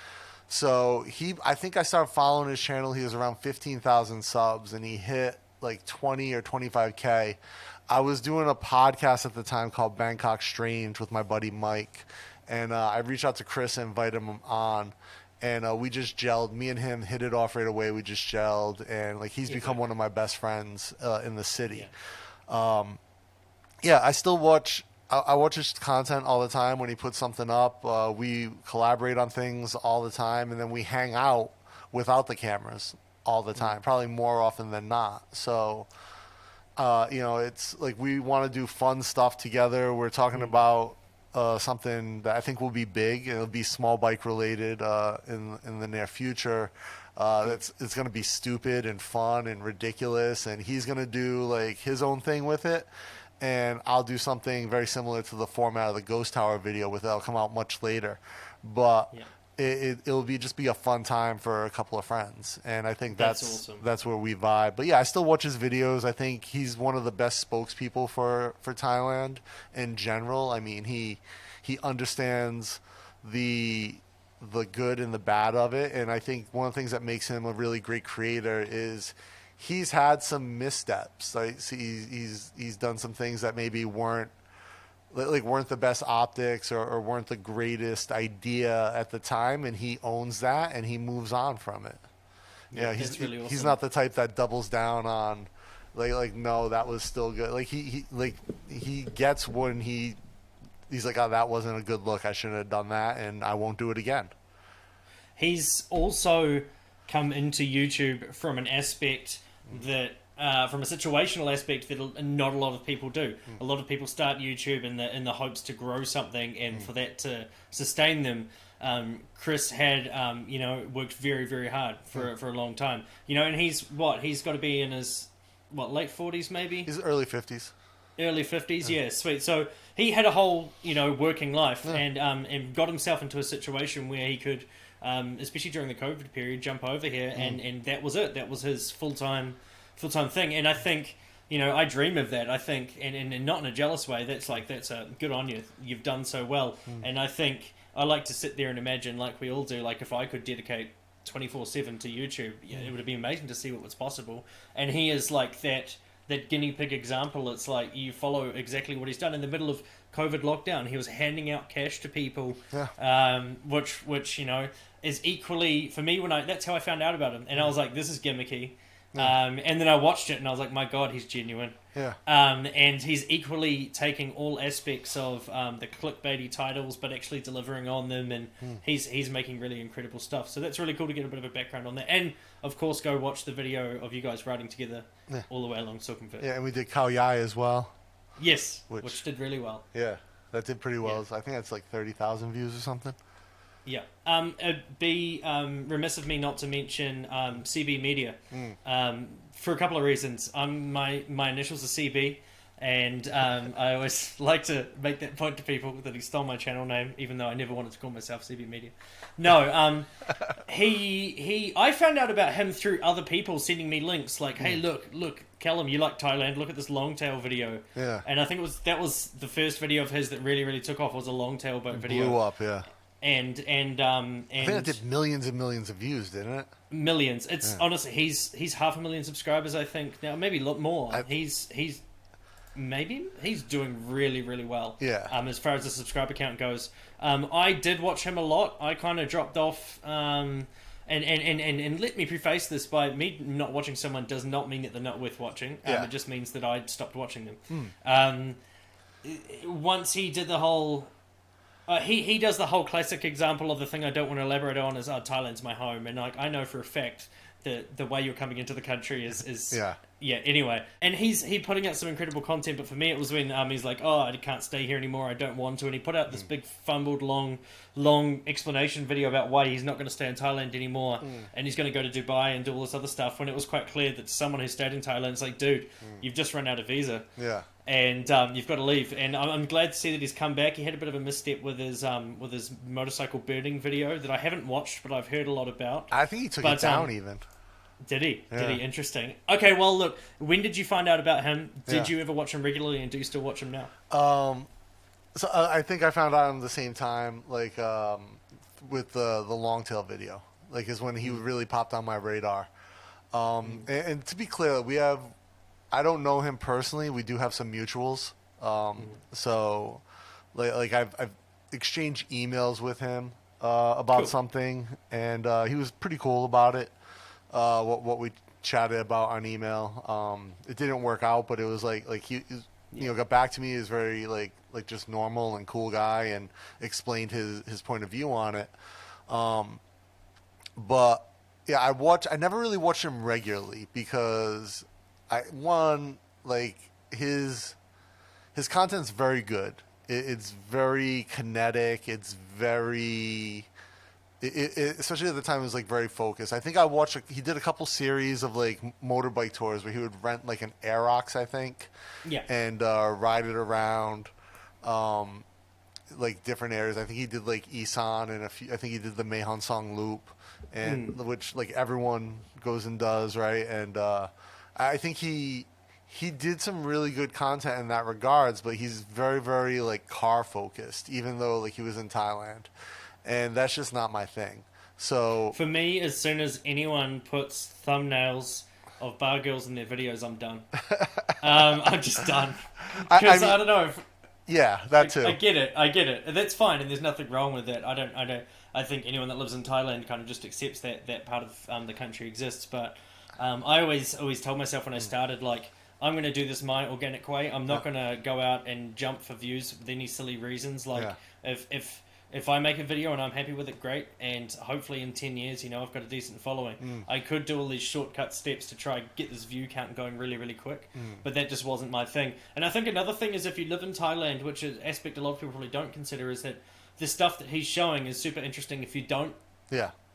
So I think I started following his channel. He was around 15,000 subs, and he hit like 20 or 25K. I was doing a podcast at the time called Bangkok Strange with my buddy Mike, and I reached out to Chris and invited him on, and we just gelled. Me and him hit it off right away. We just gelled, and like he's become one of my best friends in the city. I still watch. I watch his content all the time when he puts something up. We collaborate on things all the time, and then we hang out without the cameras all the time, probably more often than not. So, you know, it's like we want to do fun stuff together. We're talking about something that I think will be big. It'll be small bike related in the near future. It's going to be stupid and fun and ridiculous, and he's going to do like his own thing with it. And I'll do something very similar to the format of the Ghost Tower video with it'll come out much later. But it'll just be a fun time for a couple of friends. And I think that's awesome. That's where we vibe. But yeah, I still watch his videos. I think he's one of the best spokespeople for Thailand in general. I mean, he understands the good and the bad of it. And I think one of the things that makes him a really great creator is he's had some missteps. Like he's done some things that maybe weren't the best optics or weren't the greatest idea at the time, and he owns that and he moves on from it. Yeah, he's really awesome. He's not the type that doubles down on like no, that was still good. Like he gets when he's like, oh, that wasn't a good look. I shouldn't have done that, and I won't do it again. He's also come into YouTube from an aspect that from a situational aspect that not a lot of people do. A lot of people start YouTube in the hopes to grow something, and for that to sustain them. Chris had worked very, very hard for a long time. And he's got to be in his late 40s maybe. He's early 50s. Early 50s, yeah, sweet. So he had a whole working life, and got himself into a situation where he could, especially during the COVID period, jump over here, and that was it. That was his full-time thing. And I think, I dream of that. I think, and not in a jealous way. That's a good on you. You've done so well. And I think I like to sit there and imagine, like we all do, like if I could dedicate 24/7 to YouTube, it would be amazing to see what was possible. And he is like that guinea pig example. It's like you follow exactly what he's done. In the middle of COVID lockdown, he was handing out cash to people, which is equally, for me, that's how I found out about him. And I was like, this is gimmicky. And then I watched it and I was like, my God, he's genuine. Yeah. And he's equally taking all aspects of the clickbaity titles, but actually delivering on them, and he's making really incredible stuff. So that's really cool to get a bit of a background on that. And of course, go watch the video of you guys riding together all the way along Silk and Fit. Yeah, and we did Khao Yai as well. Yes, which did really well. Yeah, that did pretty well. I think that's like 30,000 views or something. Yeah. It'd be remiss of me not to mention CB Media for a couple of reasons. My initials are CB, and I always like to make that point to people that he stole my channel name, even though I never wanted to call myself CB Media. No, I found out about him through other people sending me links like, hey, look, Kellum, you like Thailand, look at this long tail video. Yeah. And I think that was the first video of his that really, really took off, was a long tail boat video. Blew up, yeah. And I think it did millions and millions of views, didn't it? Millions. It's honestly, he's 500,000 subscribers, I think now, maybe a lot more. He's doing really, really well. Yeah. As far as the subscriber count goes, I did watch him a lot. I kind of dropped off. And let me preface this by me not watching someone does not mean that they're not worth watching. It just means that I stopped watching them. Once he did the whole. He does the whole classic example of the thing I don't want to elaborate on is Thailand's my home, and like I know for a fact that the way you're coming into the country is anyway, and he's putting out some incredible content, but for me it was when he's like, oh, I can't stay here anymore, I don't want to, and he put out this big fumbled long explanation video about why he's not going to stay in Thailand anymore, and he's going to go to Dubai and do all this other stuff, when it was quite clear that someone who stayed in Thailand is like, dude, you've just run out of visa. Yeah. And you've got to leave. And I'm glad to see that he's come back. He had a bit of a misstep with his motorcycle burning video that I haven't watched, but I've heard a lot about. I think he took it down even. Did he? Yeah. Did he? Interesting. Okay, well, look, when did you find out about him? Did you ever watch him regularly, and do you still watch him now? So I think I found out at the same time, like with the long tail video, like is when he really popped on my radar. And to be clear, I don't know him personally. We do have some mutuals. So like I've exchanged emails with him about something, and he was pretty cool about it. What we chatted about on email. It didn't work out, but it was like he got back to me. He was very like just normal and cool guy, and explained his point of view on it. But yeah, I never really watched him regularly because his content's very good. It's very kinetic. It's very, especially at the time, it was like very focused. I think he did a couple series of like motorbike tours where he would rent like an Aerox, I think, and ride it around, like different areas. I think he did like Isan and I think he did the Mahon Song Loop, and which like everyone goes and does, right? And I think he did some really good content in that regards, but he's very, very like car focused, even though like he was in Thailand, and that's just not my thing. So for me, as soon as anyone puts thumbnails of bar girls in their videos, I'm done. I'm just done because I don't know. Yeah, that too. I get it. That's fine, and there's nothing wrong with that. I think anyone that lives in Thailand kind of just accepts that part of the country exists, but. I always told myself when I started, like, I'm going to do this my organic way. I'm not going to go out and jump for views with any silly reasons. Like, if if I make a video and I'm happy with it, great. And hopefully in 10 years, I've got a decent following. I could do all these shortcut steps to try and get this view count going really, really quick. But that just wasn't my thing. And I think another thing is if you live in Thailand, which is an aspect a lot of people probably don't consider, is that the stuff that he's showing is super interesting if you don't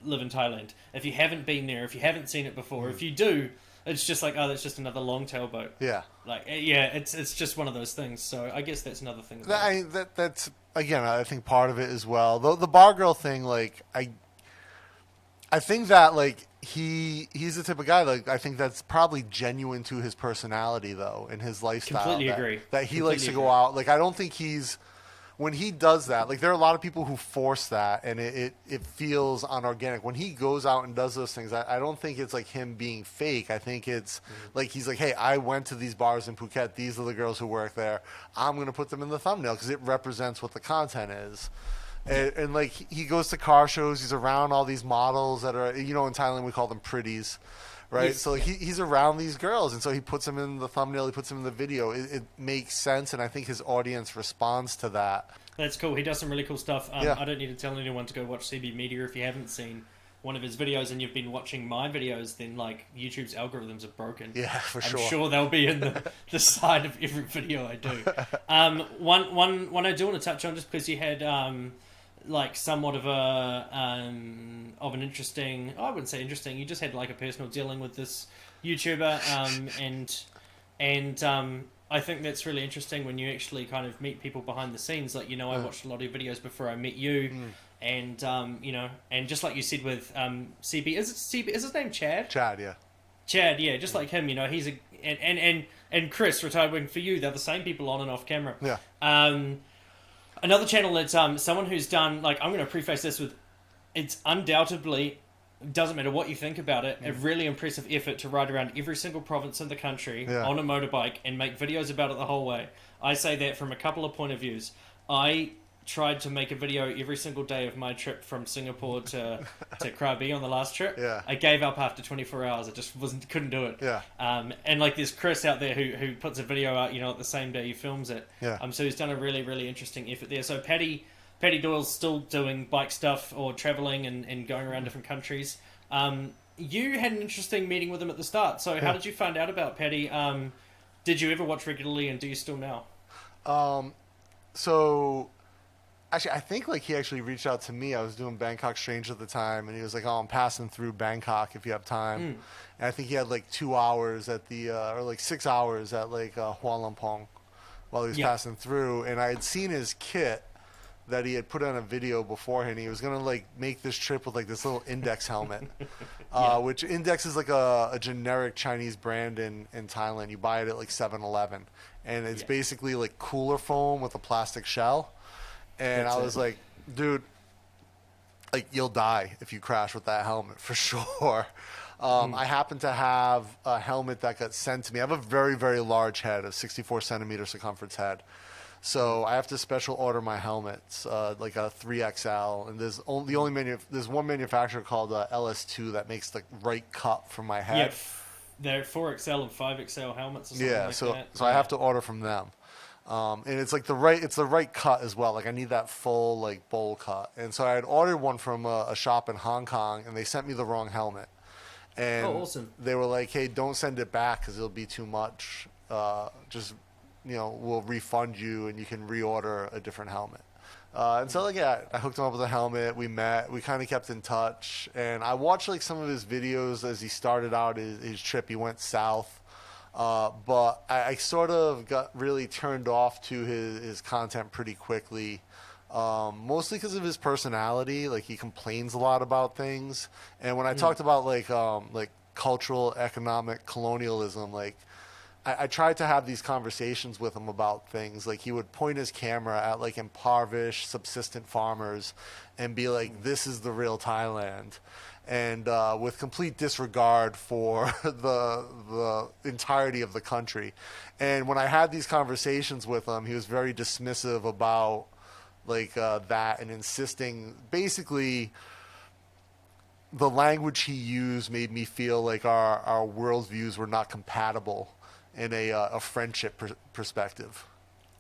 live in Thailand. If you haven't been there, if you haven't seen it before, if you do, it's just like, oh, that's just another long-tail boat. Yeah. It's just one of those things. So I guess that's another thing. That's, again, I think part of it as well. The bar girl thing, like, I think that, like, he's the type of guy, like, I think that's probably genuine to his personality, though, and his lifestyle. Completely agree. That he likes to go out. Like, I don't think when he does that, like there are a lot of people who force that and it feels unorganic. When he goes out and does those things, I don't think it's like him being fake. I think it's like he's like, hey, I went to these bars in Phuket. These are the girls who work there. I'm going to put them in the thumbnail because it represents what the content is. And like he goes to car shows. He's around all these models that are, in Thailand we call them pretties. Right, so like he's around these girls, and so he puts them in the thumbnail, he puts them in the video. It makes sense, and I think his audience responds to that. That's cool. He does some really cool stuff. I don't need to tell anyone to go watch CB Media if you haven't seen one of his videos and you've been watching my videos, then like YouTube's algorithms are broken. Yeah, for sure. I'm sure they'll be in the side of every video I do. One I do want to touch on, just because you had like somewhat of an interesting, I wouldn't say interesting, you just had like a personal dealing with this YouTuber, and I think that's really interesting when you actually kind of meet people behind the scenes. Like, I watched a lot of your videos before I met you, and and just like you said with CB, is his name Chad? Chad, yeah. Chad, yeah, just like him, he's and Chris, retiring for you, they're the same people on and off camera. Yeah. Another channel that's someone who's done, like, I'm going to preface this with, it's undoubtedly, doesn't matter what you think about it, a really impressive effort to ride around every single province in the country on a motorbike and make videos about it the whole way. I say that from a couple of point of views. I tried to make a video every single day of my trip from Singapore to Krabi on the last trip. Yeah. I gave up after 24 hours. I just couldn't do it. Yeah. And like there's Chris out there who puts a video out, the same day he films it. Yeah. So he's done a really, really interesting effort there. So Paddy Doyle's still doing bike stuff or traveling and going around different countries. You had an interesting meeting with him at the start. So how did you find out about Paddy? Did you ever watch regularly, and do you still now? So actually, I think like he actually reached out to me. I was doing Bangkok Strange at the time, and he was like, "Oh, I'm passing through Bangkok if you have time." And I think he had like 2 hours at the or like 6 hours at like Hua Lamphong while he was passing through. And I had seen his kit that he had put on a video beforehand. He was gonna like make this trip with like this little Index helmet, which Index is like a generic Chinese brand in Thailand. You buy it at like 7-Eleven, and it's basically like cooler foam with a plastic shell. And I was like, dude, like you'll die if you crash with that helmet for sure. I happen to have a helmet that got sent to me. I have a very, very large head, a 64 centimeter circumference head. So I have to special order my helmets, like a 3XL. And there's one manufacturer called LS2 that makes the right cut for my head. Yeah, they're 4XL and 5XL helmets or something like that. So I have to order from them. And it's like the right cut as well. Like I need that full like bowl cut. And so I had ordered one from a shop in Hong Kong, and they sent me the wrong helmet. And awesome. They were like, "Hey, don't send it back because it'll be too much. Just we'll refund you, and you can reorder a different helmet." And so I hooked him up with a helmet. We met. We kind of kept in touch, and I watched like some of his videos as he started out his trip. He went south. But I sort of got really turned off to his content pretty quickly, mostly because of his personality. Like he complains a lot about things, and when I talked about like cultural, economic colonialism, like I tried to have these conversations with him about things. Like he would point his camera at like impoverished, subsistent farmers, and be like, "This is the real Thailand." And with complete disregard for the entirety of the country. And when I had these conversations with him, he was very dismissive about like that, and insisting basically the language he used made me feel like our worldviews were not compatible in a friendship perspective.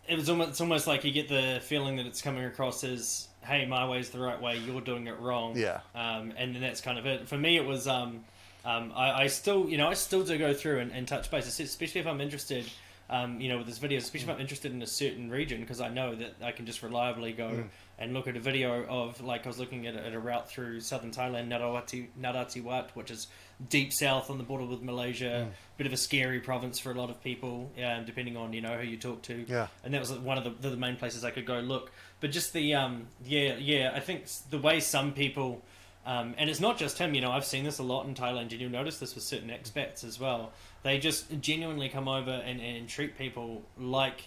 It's almost like you get the feeling that it's coming across as hey, my way's the right way, you're doing it wrong. Yeah. And then that's kind of it. For me, it was I still do go through and touch base, especially if I'm interested. With this video, especially if I'm interested in a certain region, because I know that I can just reliably go and look at a video of, like, I was looking at a route through southern Thailand, Narathiwat, Wat, which is deep south on the border with Malaysia, bit of a scary province for a lot of people, depending on, who you talk to. Yeah. And that was one of the main places I could go look. But just the, I think the way some people... and it's not just him, I've seen this a lot in Thailand, and you'll notice this with certain expats as well. They just genuinely come over and treat people like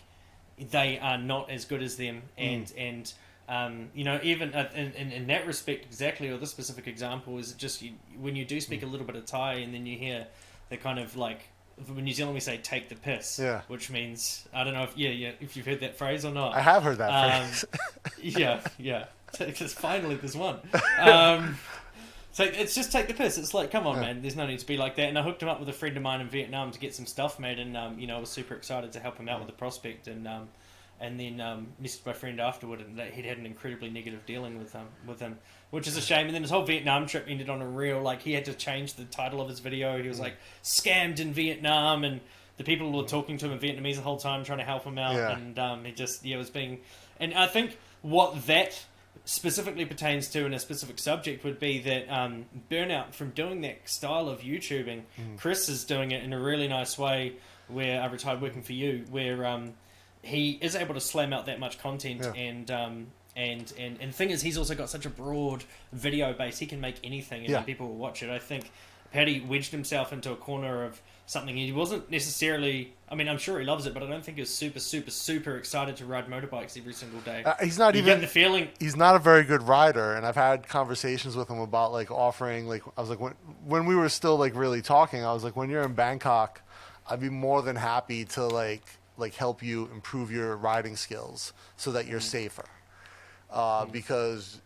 they are not as good as them. And even in that respect exactly, or this specific example, is just when you do speak a little bit of Thai and then you hear the kind of like, when New Zealand we say take the piss, which means, I don't know if you've heard that phrase or not. I have heard that phrase. yeah. Because finally there's one. So it's just take the piss. It's like, come on, man. There's no need to be like that. And I hooked him up with a friend of mine in Vietnam to get some stuff made, and I was super excited to help him out with the prospect. And then messaged my friend afterward, and that he'd had an incredibly negative dealing with him, which is a shame. And then his whole Vietnam trip ended on a real, like, he had to change the title of his video. He was like, scammed in Vietnam, and the people were talking to him in Vietnamese the whole time, trying to help him out. And he just was being, and I think what that specifically pertains to in a specific subject would be that Burnout, from doing that style of YouTubing, Chris is doing it in a really nice way, where I retired working for you, where he is able to slam out that much content, and the thing is, he's also got such a broad video base, he can make anything and people will watch it. I think Paddy wedged himself into a corner of something he wasn't necessarily... I mean, I'm sure he loves it, but I don't think he was super, super, super excited to ride motorbikes every single day. He's not you even... get the feeling... He's not a very good rider, and I've had conversations with him about, like, offering... Like, I was like, when we were still, like, really talking, I was like, when you're in Bangkok, I'd be more than happy to, like help you improve your riding skills so that you're safer. Because...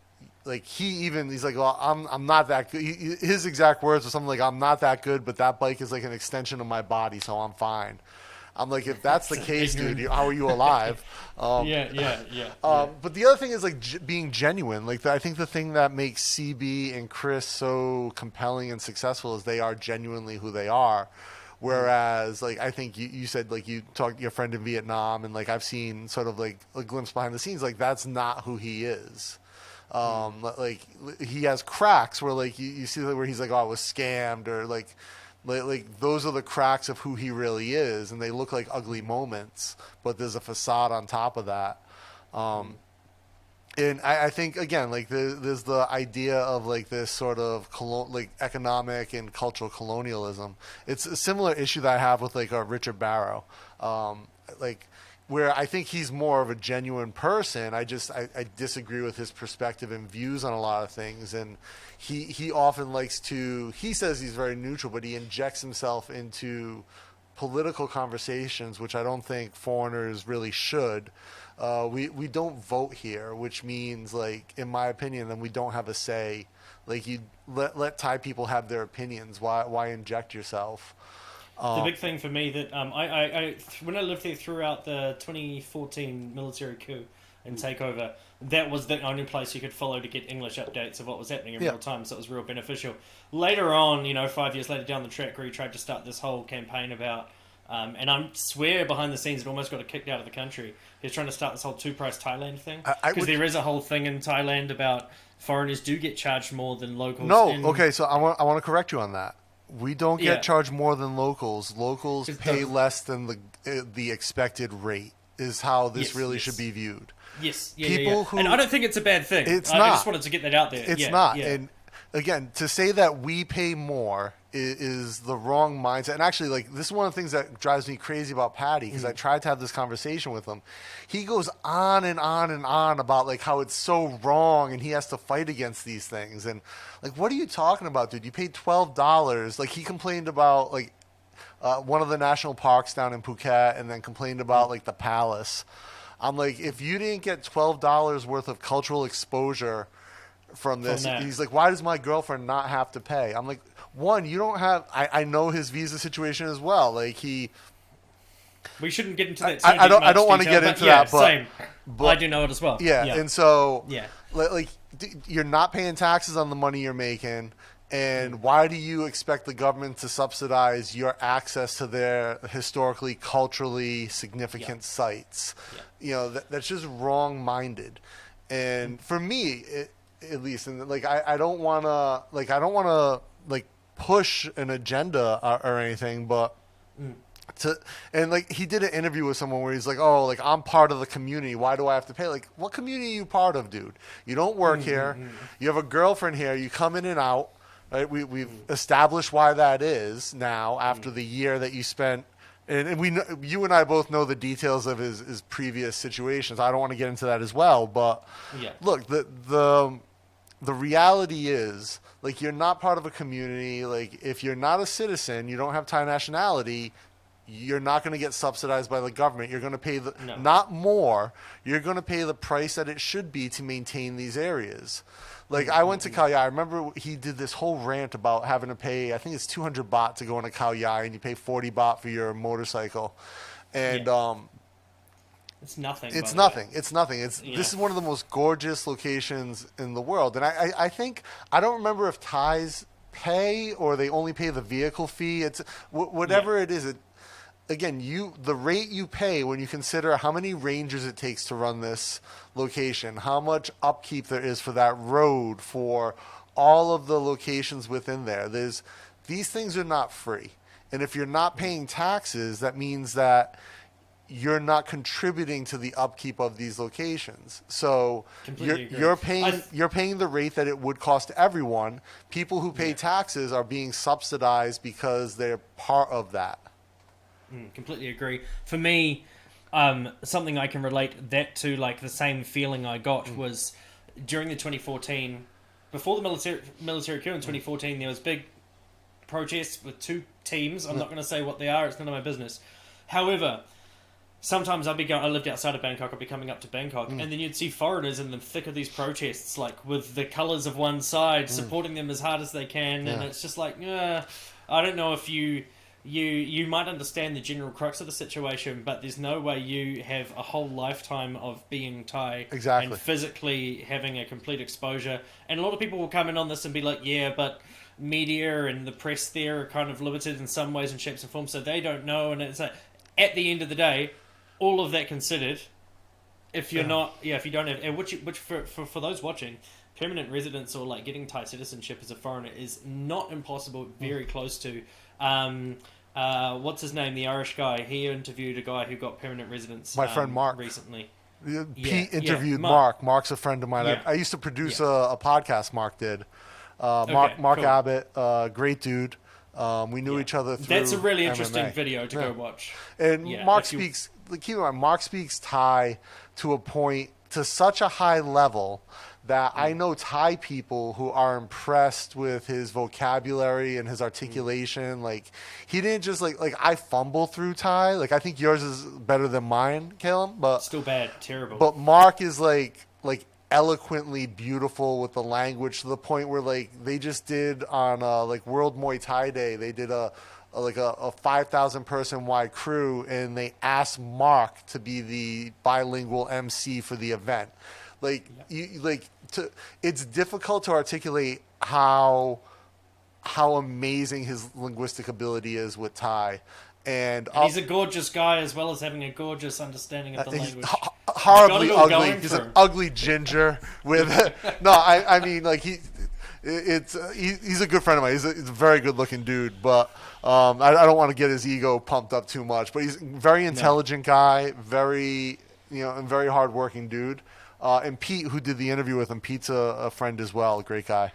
Like, he's like, well, I'm not that good. His exact words were something like, I'm not that good, but that bike is like an extension of my body, so I'm fine. I'm like, if that's the case, dude, how are you alive? But the other thing is, like, being genuine. Like, I think the thing that makes CB and Chris so compelling and successful is they are genuinely who they are. Whereas, like, I think you said, like, you talked to your friend in Vietnam, and, like, I've seen sort of, like, a glimpse behind the scenes. Like, that's not who he is. Like, he has cracks where, like, you see where he's like, oh, I was scammed, or like those are the cracks of who he really is, and they look like ugly moments, but there's a facade on top of that. And I think, again, like, there's the idea of, like, this sort of like economic and cultural colonialism. It's a similar issue that I have with, like, Richard Barrow. Where I think he's more of a genuine person. I disagree with his perspective and views on a lot of things. And he often likes to, he says he's very neutral, but he injects himself into political conversations, which I don't think foreigners really should. We don't vote here, which means, like, in my opinion, then we don't have a say. Like, you let Thai people have their opinions. Why inject yourself? The big thing for me that I when I lived there throughout the 2014 military coup and takeover, that was the only place you could follow to get English updates of what was happening in real time, so it was real beneficial. Later on, 5 years later down the track, where he tried to start this whole campaign about, and I swear behind the scenes it almost got kicked out of the country. He was trying to start this whole Price Thailand thing, because there is a whole thing in Thailand about foreigners do get charged more than locals. Okay, so I want to correct you on that. We don't get charged more than locals. Locals pay less than the expected rate, is how this should be viewed. Yes. Who, and I don't think it's a bad thing. It's not. I just wanted to get that out there. It's not. Yeah. And again, to say that we pay more is the wrong mindset. And actually, like, this is one of the things that drives me crazy about Patty, because I tried to have this conversation with him. He goes on and on and on about, like, how it's so wrong and he has to fight against these things. And, like, what are you talking about, dude? You paid $12. Like, he complained about, like, one of the national parks down in Phuket, and then complained about, like, the palace. I'm like, if you didn't get $12 worth of cultural exposure from this, he's like, why does my girlfriend not have to pay? I'm like, one, you don't have... I know his visa situation as well. Like, he... We shouldn't get into that. I don't want to get into that, but... Same. But I do know it as well. Yeah, and so... Yeah. like you're not paying taxes on the money you're making. And why do you expect the government to subsidize your access to their historically, culturally significant sites? You know, that's just wrong-minded. And for me, at least, and like I don't want to push an agenda or anything, but and like he did an interview with someone where he's like, oh, like I'm part of the community, why do I have to pay? Like, what community are you part of, dude? You don't work here, you have a girlfriend here, you come in and out. Right, we've established why that is now after the year that you spent, and we know, you and I both know the details of his previous situations. I don't want to get into that as well, but look, the reality is, like, you're not part of a community. Like, if you're not a citizen, you don't have Thai nationality, you're not going to get subsidized by the government. You're going to pay not more. You're going to pay the price that it should be to maintain these areas. Like, I went to Khao Yai. I remember he did this whole rant about having to pay, I think it's 200 baht to go into Khao Yai, and you pay 40 baht for your motorcycle. And it's nothing. It's nothing. It's nothing. This is one of the most gorgeous locations in the world. And I think, I don't remember if Thais pay or they only pay the vehicle fee. It's whatever it is. Again, the rate you pay when you consider how many rangers it takes to run this location, how much upkeep there is for that road, for all of the locations within there. These things are not free. And if you're not paying taxes, that means that you're not contributing to the upkeep of these locations. So you're paying the rate that it would cost everyone. People who pay taxes are being subsidized because they're part of that. Completely agree. For me, something I can relate that to, like the same feeling I got was during the 2014, before the military coup in 2014, there was big protests with two teams. I'm not going to say what they are. It's none of my business. However, sometimes I lived outside of Bangkok. I'd be coming up to Bangkok, and then you'd see foreigners in the thick of these protests, like with the colours of one side, supporting them as hard as they can, and it's just like, I don't know if you might understand the general crux of the situation, but there's no way you have a whole lifetime of being Thai and physically having a complete exposure. And a lot of people will come in on this and be like, yeah, but media and the press there are kind of limited in some ways and shapes and forms, so they don't know. And it's like, at the end of the day, all of that considered, if you're not, if you don't have, which for those watching, permanent residence or like getting Thai citizenship as a foreigner is not impossible, very close to. What's his name? The Irish guy. He interviewed a guy who got permanent residence. My friend Mark recently. Pete interviewed Mark. Mark's a friend of mine. I used to produce a podcast. Mark did. Mark cool. Abbott, great dude. We knew each other through. That's a really interesting MMA. video to go watch. And Mark speaks. Keep in mind, Mark speaks Thai to a point, to such a high level that I know Thai people who are impressed with his vocabulary and his articulation. Like, he didn't just like I fumble through Thai. Like, I think yours is better than mine, Kellum, but still bad, terrible. But Mark is like eloquently beautiful with the language, to the point where like they just did on like World Muay Thai Day, they did a 5,000 person wide crew, and they asked Mark to be the bilingual MC for the event. Like, it's difficult to articulate how amazing his linguistic ability is with Thai. And he's a gorgeous guy, as well as having a gorgeous understanding of the language. Horribly ugly. He's an ugly ginger with no. I mean, like he's a good friend of mine. He's a very good looking dude, but I don't want to get his ego pumped up too much. But he's a very intelligent guy, very and very hardworking dude. And Pete, who did the interview with him, Pete's a friend as well, a great guy.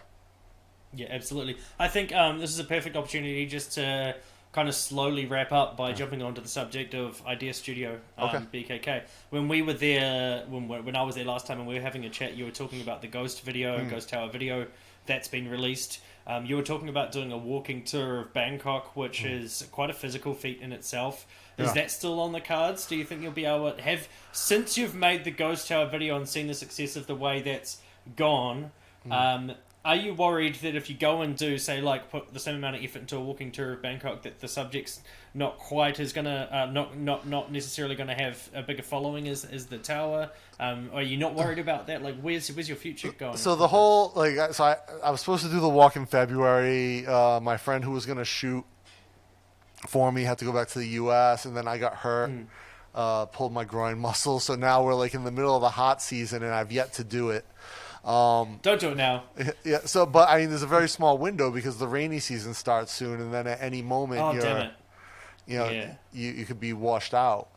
Yeah, absolutely. I think this is a perfect opportunity just to kind of slowly wrap up by jumping onto the subject of Idea Studio, BKK. When we were there, when I was there last time and we were having a chat, you were talking about the Ghost video, Ghost Tower video that's been released. You were talking about doing a walking tour of Bangkok, which is quite a physical feat in itself. Is that still on the cards? Do you think you'll be able to have, since you've made the Ghost Tower video and seen the success of the way that's gone, Are you worried that if you go and do, say, like, put the same amount of effort into a walking tour of Bangkok, that the subject's not quite as gonna, not necessarily gonna have a bigger following as the tower? Are you not worried about that? Like, where's your future going? So the whole I was supposed to do the walk in February. My friend who was gonna shoot for me had to go back to the U.S. and then I got hurt, pulled my groin muscle. So now we're like in the middle of the hot season and I've yet to do it. Don't do it now. Yeah. So, but I mean, there's a very small window because the rainy season starts soon, and then at any moment, Damn it. you could be washed out.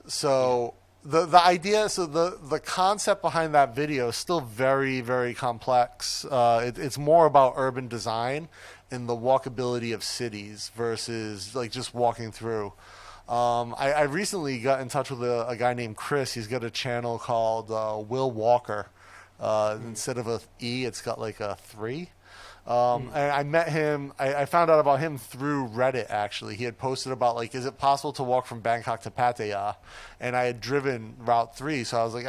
So the idea, so the concept behind that video is still very, very complex. It's more about urban design and the walkability of cities versus like just walking through. I recently got in touch with a guy named Chris. He's got a channel called Will Walker. Instead of a E, it's got like a 3. And I met him. I found out about him through Reddit. Actually, he had posted about like, is it possible to walk from Bangkok to Pattaya? And I had driven Route 3, so I was like,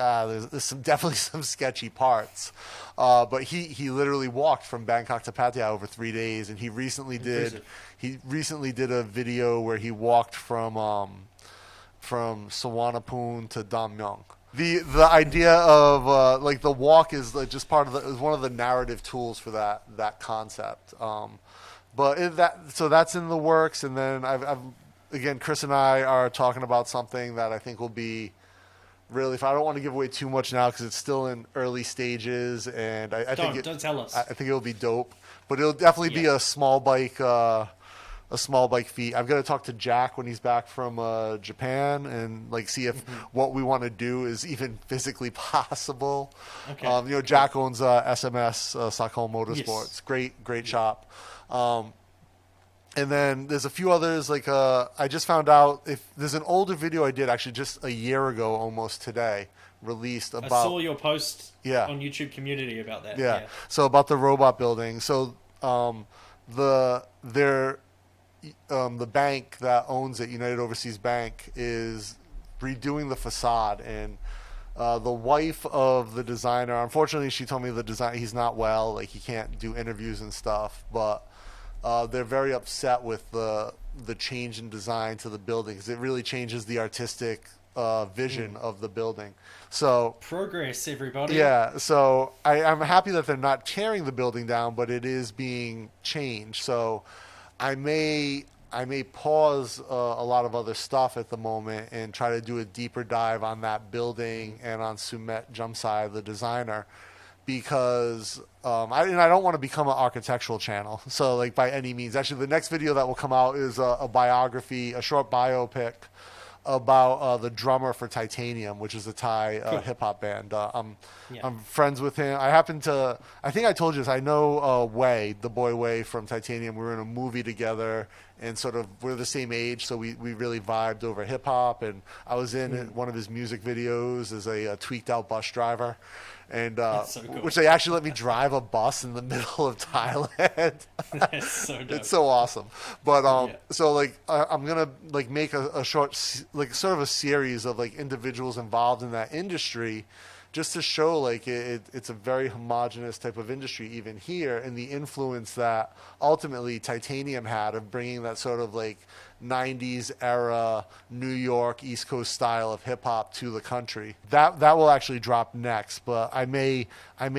there's definitely some sketchy parts. But he literally walked from Bangkok to Pattaya over 3 days, and he recently did a video where he walked from Suvarnabhumi to Damyang. The idea of like the walk is just part of is one of the narrative tools for that concept. But that's in the works, and then I've again, Chris and I are talking about something that I think will be really. If I don't want to give away too much now because it's still in early stages, and I think don't tell us. I think it'll be dope, but it'll definitely be a small bike. A small bike feat. I've got to talk to Jack when he's back from Japan and like see if what we want to do is even physically possible. Okay. Jack owns SMS Stockholm Motorsports. Yes. Great shop. And then there's a few others. Like I just found out if there's an older video I did actually just a year ago, almost today, released about. I saw your post on YouTube community about that. Yeah. So about the robot building. So the bank that owns it, United Overseas Bank, is redoing the facade, and the wife of the designer, unfortunately, she told me he's not well, like he can't do interviews and stuff, but they're very upset with the change in design to the building because it really changes the artistic vision of the building. So progress, everybody. Yeah, so I'm happy that they're not tearing the building down, but it is being changed. So I may pause a lot of other stuff at the moment and try to do a deeper dive on that building and on Sumet Jumsai, the designer, because I don't want to become an architectural channel. So like by any means, actually the next video that will come out is a biography, a short biopic about the drummer for Titanium, which is a Thai hip hop band. I'm friends with him. I think I told you this. I know Wei, the boy Wei from Titanium. We were in a movie together, and sort of we're the same age, so we really vibed over hip hop. And I was in one of his music videos as a tweaked out bus driver. And so cool. Which they actually let me drive a bus in the middle of Thailand. That's so dope. It's so awesome. But so like I'm gonna like make a short like sort of a series of like individuals involved in that industry, just to show like it's a very homogenous type of industry even here, and the influence that ultimately Titanium had of bringing that sort of like 90s era New York East Coast style of hip hop to the country. That will actually drop next, but I may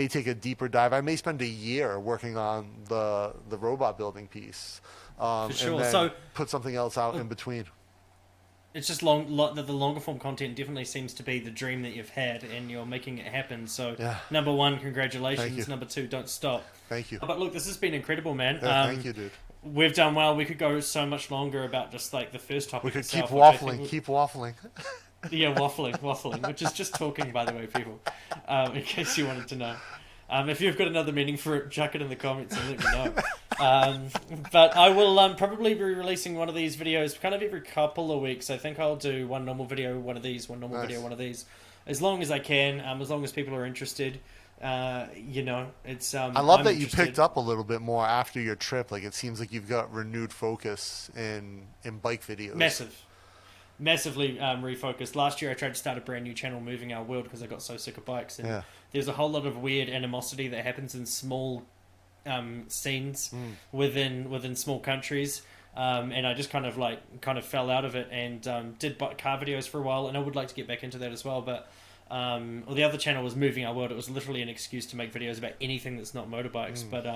take a deeper dive. I may spend a year working on the robot building piece, For sure. and then So put something else out in between. It's just the longer form content definitely seems to be the dream that you've had, and you're making it happen. So, number one, congratulations. Number two, don't stop. Thank you. But look, this has been incredible, man. Thank you, dude. We've done well. We could go so much longer about just like the first topic. We could itself, keep waffling. Yeah, waffling, which is just talking, by the way, people. In case you wanted to know. If you've got another meaning for it, chuck it in the comments and let me know. But I will probably be releasing one of these videos kind of every couple of weeks. I think I'll do one normal video, one of these, one normal video, one of these, as long as I can, as long as people are interested. It's. I love that you picked up a little bit more after your trip. Like it seems like you've got renewed focus in bike videos. Massively refocused. Last year I tried to start a brand new channel, Moving Our World, because I got so sick of bikes, and there's a whole lot of weird animosity that happens in small scenes within small countries. And I just kind of fell out of it and did car videos for a while, and I would like to get back into that as well. But the other channel was Moving Our World. It was literally an excuse to make videos about anything that's not motorbikes. But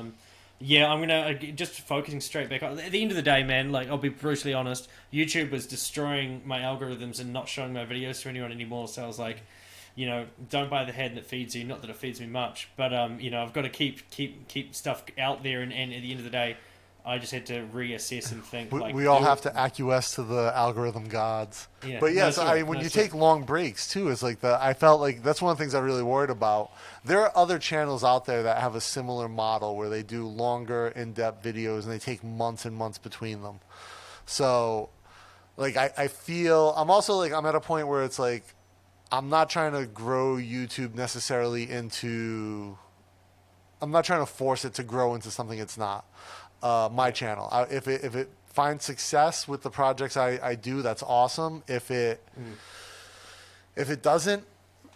yeah, I'm gonna just focusing straight back. At the end of the day, man, like I'll be brutally honest, YouTube was destroying my algorithms and not showing my videos to anyone anymore. So I was like, don't buy the hand that feeds you. Not that it feeds me much, but I've got to keep stuff out there. And at the end of the day, I just had to reassess and think. We all have to acquiesce to the algorithm gods. Yeah, but yes, when you take long breaks too, it's like I felt like that's one of the things I really worried about. There are other channels out there that have a similar model where they do longer, in-depth videos and they take months and months between them. So, like I feel I'm also like I'm at a point where it's like I'm not trying to grow YouTube necessarily into. I'm not trying to force it to grow into something it's not. My channel. If it finds success with the projects I do, that's awesome. If it doesn't,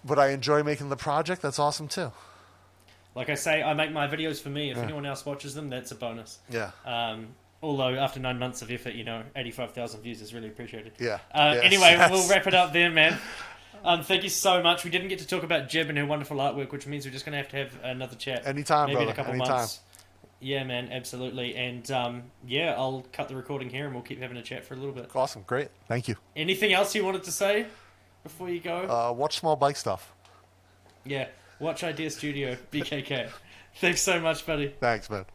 but I enjoy making the project, that's awesome too. Like I say, I make my videos for me. If anyone else watches them, that's a bonus. Yeah. Although after 9 months of effort, 85,000 views is really appreciated. Yeah. Anyway, we'll wrap it up there, man. Thank you so much. We didn't get to talk about Jeb and her wonderful artwork, which means we're just going to have another chat. Anytime, maybe brother. In a couple months. Yeah, man, absolutely. And yeah, I'll cut the recording here and we'll keep having a chat for a little bit. Awesome. Great. Thank you. Anything else you wanted to say before you go? Watch Small Bike Stuff. Yeah. Watch Idea Studio, BKK. Thanks so much, buddy. Thanks, man.